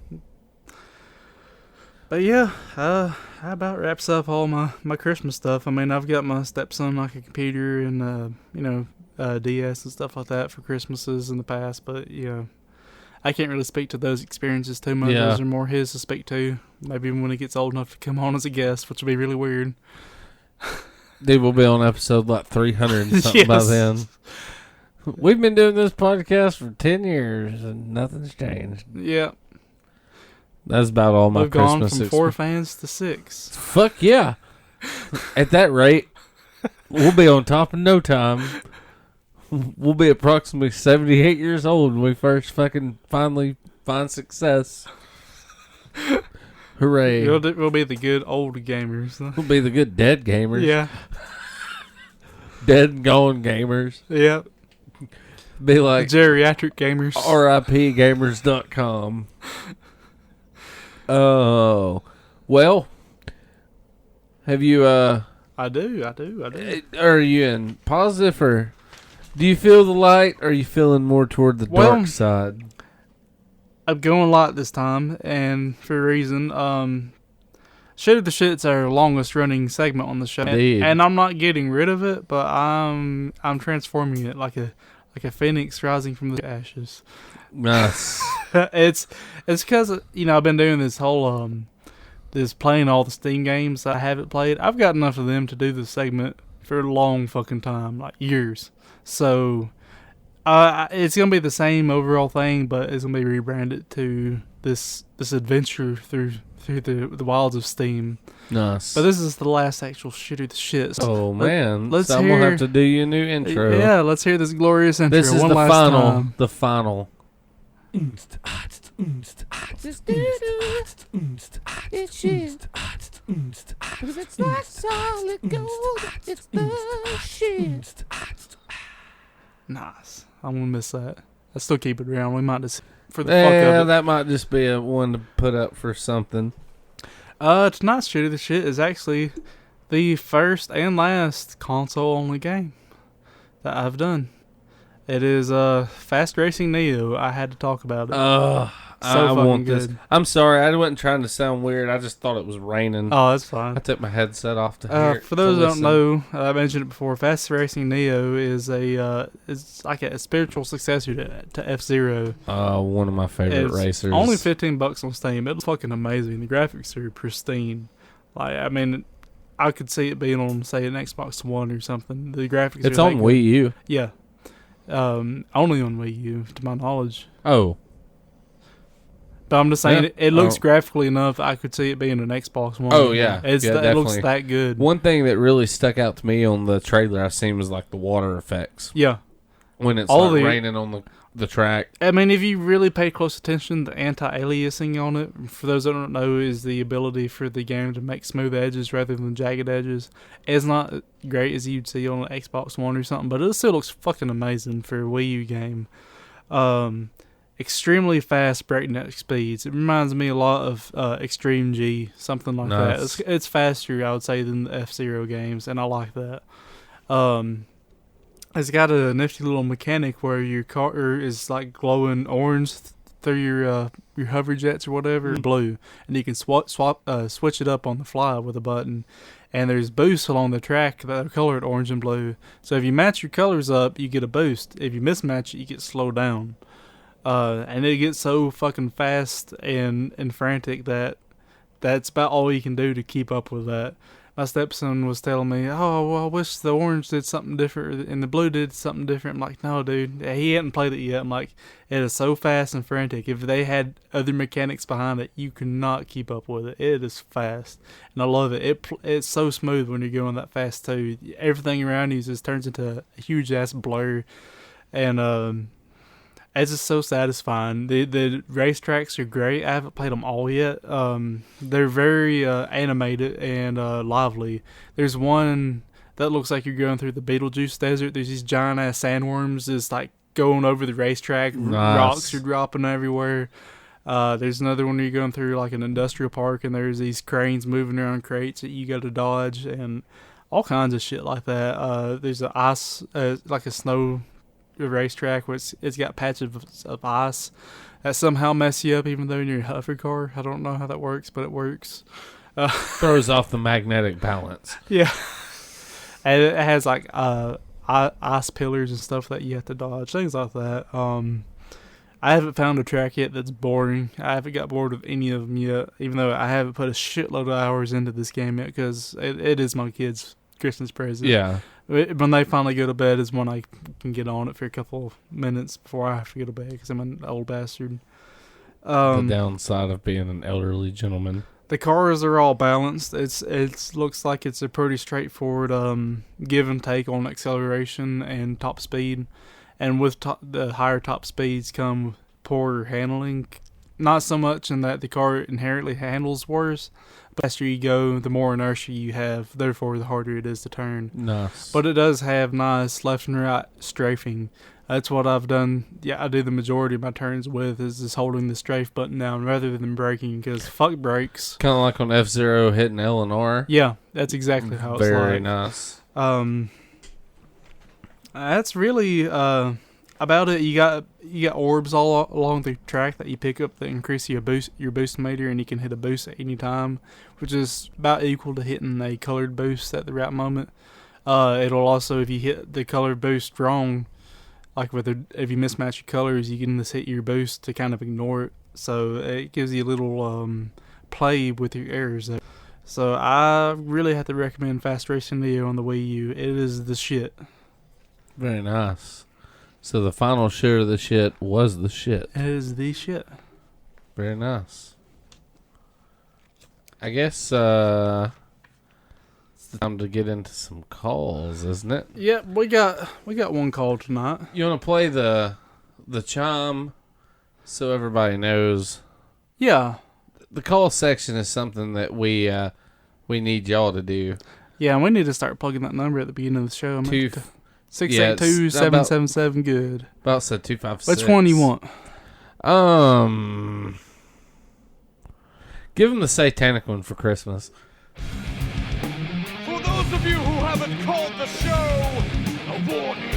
But yeah, that about wraps up all my Christmas stuff. I mean, I've got my stepson like a computer and DS and stuff like that for Christmases in the past, but I can't really speak to those experiences too much. Yeah. Those are more his to speak to. Maybe when he gets old enough to come on as a guest, which would be really weird. Dude, we'll be on episode like 300 and something by Yes. then. We've been doing this podcast for 10 years and nothing's changed. Yeah, That's about all my we've gone Christmas from 4 fans to 6. Fuck yeah. At that rate, we'll be on top in no time. We'll be approximately 78 years old when we first fucking finally find success. Hooray. We'll be the good old gamers. We'll be the good dead gamers. Yeah, Dead and gone gamers. yeah. Be like Geriatric gamers. RIPgamers.com. Oh. Well, have you, I do. are you in positive or do you feel the light or are you feeling more toward the dark side? I'm going light this time, and for a reason. Shit of the Shit's our longest running segment on the show, Indeed. and I'm not getting rid of it, but I'm transforming it like a phoenix rising from the ashes. Nice. It's because I've been doing this whole this playing all the Steam games that I haven't played. I've got enough of them to do this segment for a long fucking time, like years. So it's gonna be the same overall thing, but it's gonna be rebranded to this adventure through the wilds of Steam. Nice. But this is the last actual shit of the shit. So Oh man, let's so I'm gonna have to do you a new intro. Yeah, let's hear this glorious intro This is one the last final. time. The final. It's shit. Because it's not solid gold, it's the shit. Nice. I'm gonna miss that. I still keep it around. We might just for the fuck Yeah, of it. that might just be a one to put up for something. Tonight's shit of the shit is actually the first and last console only game that I've done. It is Fast Racing Neo. I had to talk about it. I fucking want this. good. I'm sorry, I wasn't trying to sound weird. I just thought it was raining. Oh, that's fine. I took my headset off to hear. For those to that don't listen. know, I mentioned it before. Fast Racing Neo is it's like a spiritual successor to F-Zero. One of my favorite It's racers. only $15 on Steam. It's fucking amazing. The graphics are pristine. Like, I mean, I could see it being on, say, an Xbox One or something. The graphics. It's are on that Wii good. U. Yeah. Only on Wii U, to my knowledge. Oh, But I'm just saying, Yeah. it looks Oh. graphically enough. I could see it being an Xbox One. Oh, yeah. It looks definitely. that good. One thing that really stuck out to me on the trailer I seen was like the water effects Yeah. when it's All like the- raining on the track. I mean, if you really pay close attention, the anti-aliasing on it, for those that don't know, is the ability for the game to make smooth edges rather than jagged edges. It's not great as you'd see on an Xbox One or something, but it still looks fucking amazing for a Wii U game. Extremely fast breakneck speeds. It reminds me a lot of Extreme G, something like that. Nice. It's faster, I would say, than the F-Zero games, and I like that. It's got a nifty little mechanic where your car is like glowing orange through your hover jets or whatever, blue, and you can switch it up on the fly with a button. And there's boosts along the track that are colored orange and blue. So if you match your colors up, you get a boost. If you mismatch it, you get slowed down. And it gets so fucking fast and frantic that's about all you can do to keep up with that. My stepson was telling me, oh, well, I wish the orange did something different and the blue did something different. I'm like, no, dude, he hadn't played it yet. I'm like, it is so fast and frantic. If they had other mechanics behind it, you cannot keep up with it. It is fast, and I love it. It's so smooth when you're going that fast too. Everything around you just turns into a huge ass blur, and It's just so satisfying. The racetracks are great. I haven't played them all yet. They're very animated and lively. There's one that looks like you're going through the Beetlejuice desert. There's these giant ass sandworms just like going over the racetrack. Nice. Rocks are dropping everywhere. There's another one where you're going through like an industrial park and there's these cranes moving around crates that you got to dodge and all kinds of shit like that. There's an ice, like a snow racetrack where it's got patches of ice that somehow mess you up even though you're in a hover car. I don't know how that works, but it works. Throws off the magnetic balance. Yeah. And it has like ice pillars and stuff that you have to dodge, things like that. I haven't found a track yet that's boring. I haven't got bored with any of them yet, even though I haven't put a shitload of hours into this game yet because it is my kids' Christmas present. Yeah. When they finally go to bed is when I can get on it for a couple of minutes before I have to go to bed because I'm an old bastard. The downside of being an elderly gentleman. The cars are all balanced. It looks like it's a pretty straightforward give and take on acceleration and top speed. And with the higher top speeds come poorer handling. Not so much in that the car inherently handles worse. The faster you go, the more inertia you have. Therefore, the harder it is to turn. Nice. But it does have nice left and right strafing. That's what I've done. Yeah, I do the majority of my turns with is just holding the strafe button down rather than braking because fuck brakes. Kind of like on F-Zero hitting L and R. Yeah, that's exactly how it's like. Very nice. That's really about it. You got orbs all along the track that you pick up that increase your boost meter, and you can hit a boost at any time, which is about equal to hitting a colored boost at the right moment. It'll also, if you hit the colored boost wrong, like if you mismatch your colors, you can just hit your boost to kind of ignore it. So it gives you a little play with your errors. So I really have to recommend Fast Racing Neo on the Wii U. It is the shit. Very nice. So the final share of the shit was the shit. It is the shit. Very nice. I guess it's time to get into some calls, isn't it? Yep, we got one call tonight. You want to play the chime so everybody knows? Yeah. The call section is something that we need y'all to do. Yeah, and we need to start plugging that number at the beginning of the show. 682-777 good. About said 256. Which one do you want? Give them the satanic one for Christmas. For those of you who haven't called the show, a warning.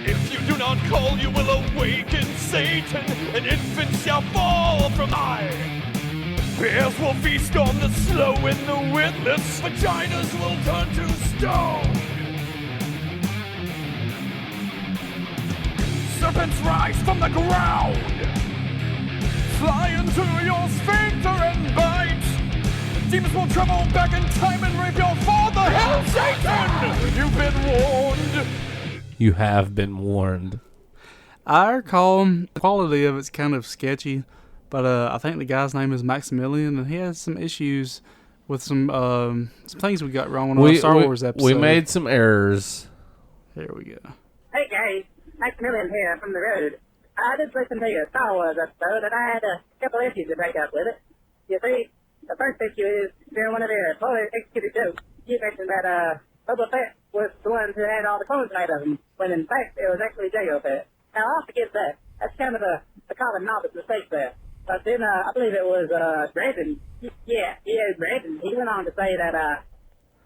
If you do not call, you will awaken Satan, and infants shall fall from high. Bears will feast on the slow and the witless. Vaginas will turn to stone. Serpents rise from the ground. Fly into your sphincter and bite. Demons will travel back in time and rape your father. Hell, Satan! You've been warned. You have been warned. I recall the quality of it's kind of sketchy, but I think the guy's name is Maximilian, and he has some issues with some things we got wrong on our Star Wars episode. We made some errors. Here we go. Hey guys, Maximilian here from the road. I did listen to your Star Wars episode, and I had a couple issues to break up with it. You see, the first issue is during one of your poorly executed jokes, you mentioned that Boba Fett was the one who had all the clones made of him, when in fact it was actually Jango Fett. Now I'll forget that. That's kind of a common novice mistake there. But then I believe it was Brandon. Yeah, Brandon. He went on to say that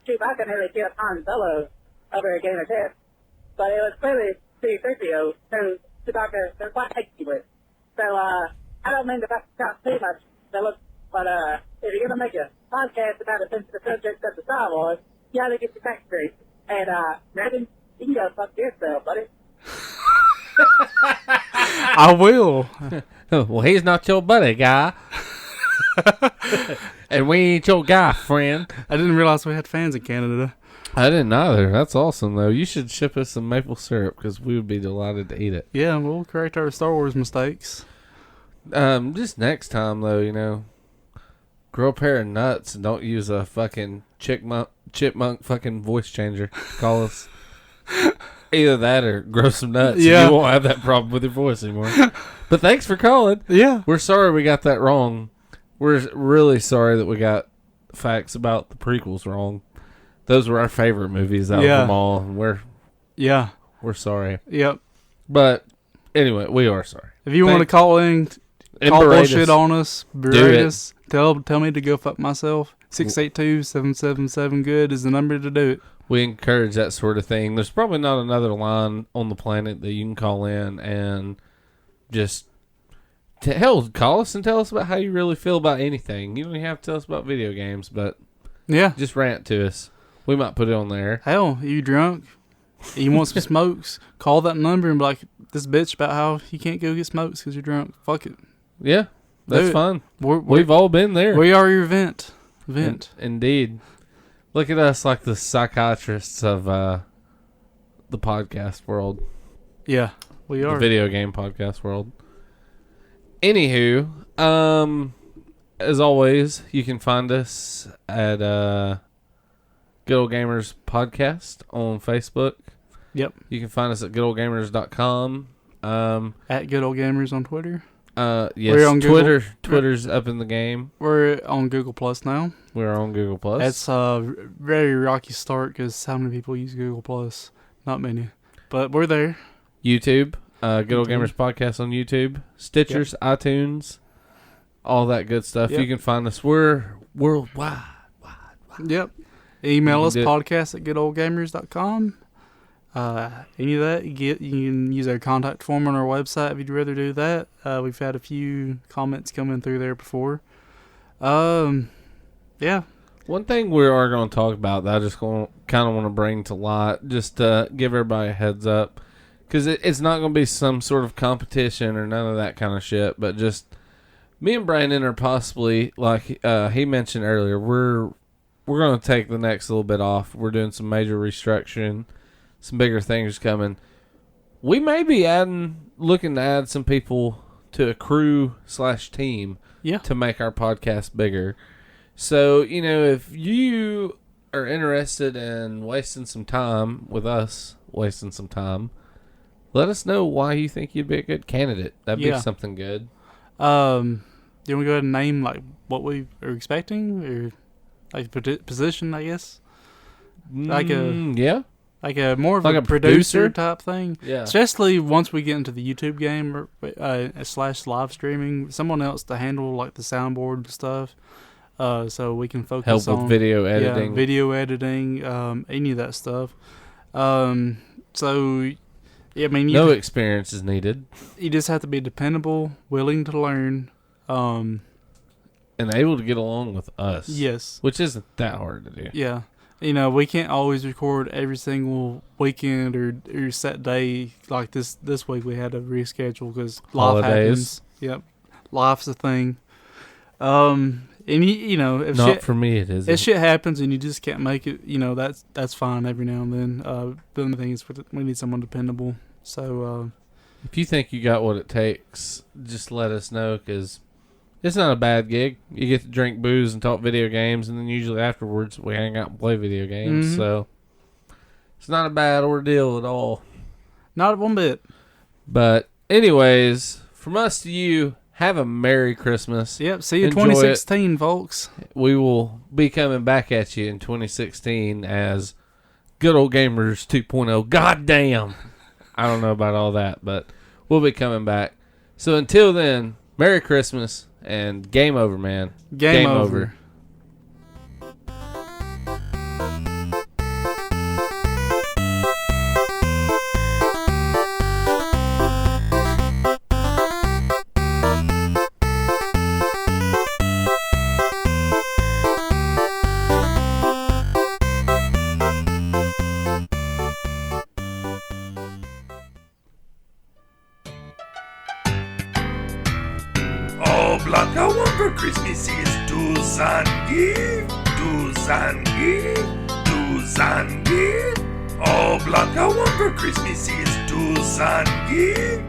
Chewbacca nearly killed Han Solo over a game of chess. But it was clearly C-3PO, who Chewbacca they're quite hasty with. So I don't mean to talk too much, Philip, but if you're gonna make a podcast about a sensitive subject such as Star Wars, you gotta get your facts straight. And Brandon, you can go fuck yourself, buddy. I will. Well, he's not your buddy, guy. And we ain't your guy, friend. I didn't realize we had fans in Canada. I didn't either. That's awesome, though. You should ship us some maple syrup because we would be delighted to eat it. Yeah, we'll correct our Star Wars mistakes. Just next time, though, grow a pair of nuts and don't use a fucking chipmunk fucking voice changer. Call us. Either that or grow some nuts. Yeah. You won't have that problem with your voice anymore. But thanks for calling. Yeah. We're sorry we got that wrong. We're really sorry that we got facts about the prequels wrong. Those were our favorite movies out of them all. And we're sorry. Yep. But anyway, we are sorry. If you want to call in, call berate bullshit us. on us, berate us, tell me to go fuck myself. 682-777-GOOD is the number to do it. We encourage that sort of thing. There's probably not another line on the planet that you can call in and just call us and tell us about how you really feel about anything. You don't even have to tell us about video games, but just rant to us. We might put it on there. Hell, you drunk? You want some smokes? Call that number and be like this bitch about how you can't go get smokes because you're drunk. Fuck it. Yeah, that's fine. We've all been there. We are your vent. Indeed. Look at us like the psychiatrists of the podcast world. Yeah, we are. The video game podcast world. Anywho, as always, you can find us at Good Old Gamers Podcast on Facebook. Yep. You can find us at goodoldgamers.com. At Good Old Gamers on Twitter. Yes, we're on Twitter. Google. Twitter's up in the game. We're on Google Plus now. We're on Google Plus. That's a very rocky start because how many people use Google Plus? Not many, but we're there. YouTube, Good Old Gamers Podcast on YouTube, Stitchers, iTunes, all that good stuff. Yep. You can find us. We're worldwide. Yep. Email us do it. podcast at goodoldgamers.com. Any of that, you can use our contact form on our website if you'd rather do that. We've had a few comments coming through there before. Yeah. One thing we are going to talk about that I just kind of want to bring to light, just to give everybody a heads up, because it's not going to be some sort of competition or none of that kind of shit, but just me and Brandon are possibly, like he mentioned earlier, we're going to take the next little bit off. We're doing some major restructuring. Some bigger things coming. We may be looking to add some people to a crew/team to make our podcast bigger. So, if you are interested in wasting some time with us, let us know why you think you'd be a good candidate. That'd be something good. Do you want to go ahead and name like what we are expecting or like position, I guess? Like a more of like a producer producer type thing. Yeah. Especially once we get into the YouTube game or / live streaming, someone else to handle like the soundboard and stuff. So we can focus help on with video editing. Yeah, video editing, any of that stuff. So I mean, no experience is needed. You just have to be dependable, willing to learn, and able to get along with us. Yes. Which isn't that hard to do. Yeah. We can't always record every single weekend or set day. Like this week we had to reschedule because life happens. Yep, life's a thing. And if not for me, it isn't. If shit happens and you just can't make it, that's fine every now and then. But the thing is, we need someone dependable. So if you think you got what it takes, just let us know because it's not a bad gig. You get to drink booze and talk video games, and then usually afterwards we hang out and play video games. Mm-hmm. So it's not a bad ordeal at all. Not one bit. But anyways, from us to you, have a Merry Christmas. Yep, see you in Enjoy 2016, folks. We will be coming back at you in 2016 as Good Old Gamers 2.0. God damn. I don't know about all that, but we'll be coming back. So until then, Merry Christmas. And game over, man. Game over. Blanca want for Christmas is do Zangief. Oh, Blanca want for Christmas is do Zangief.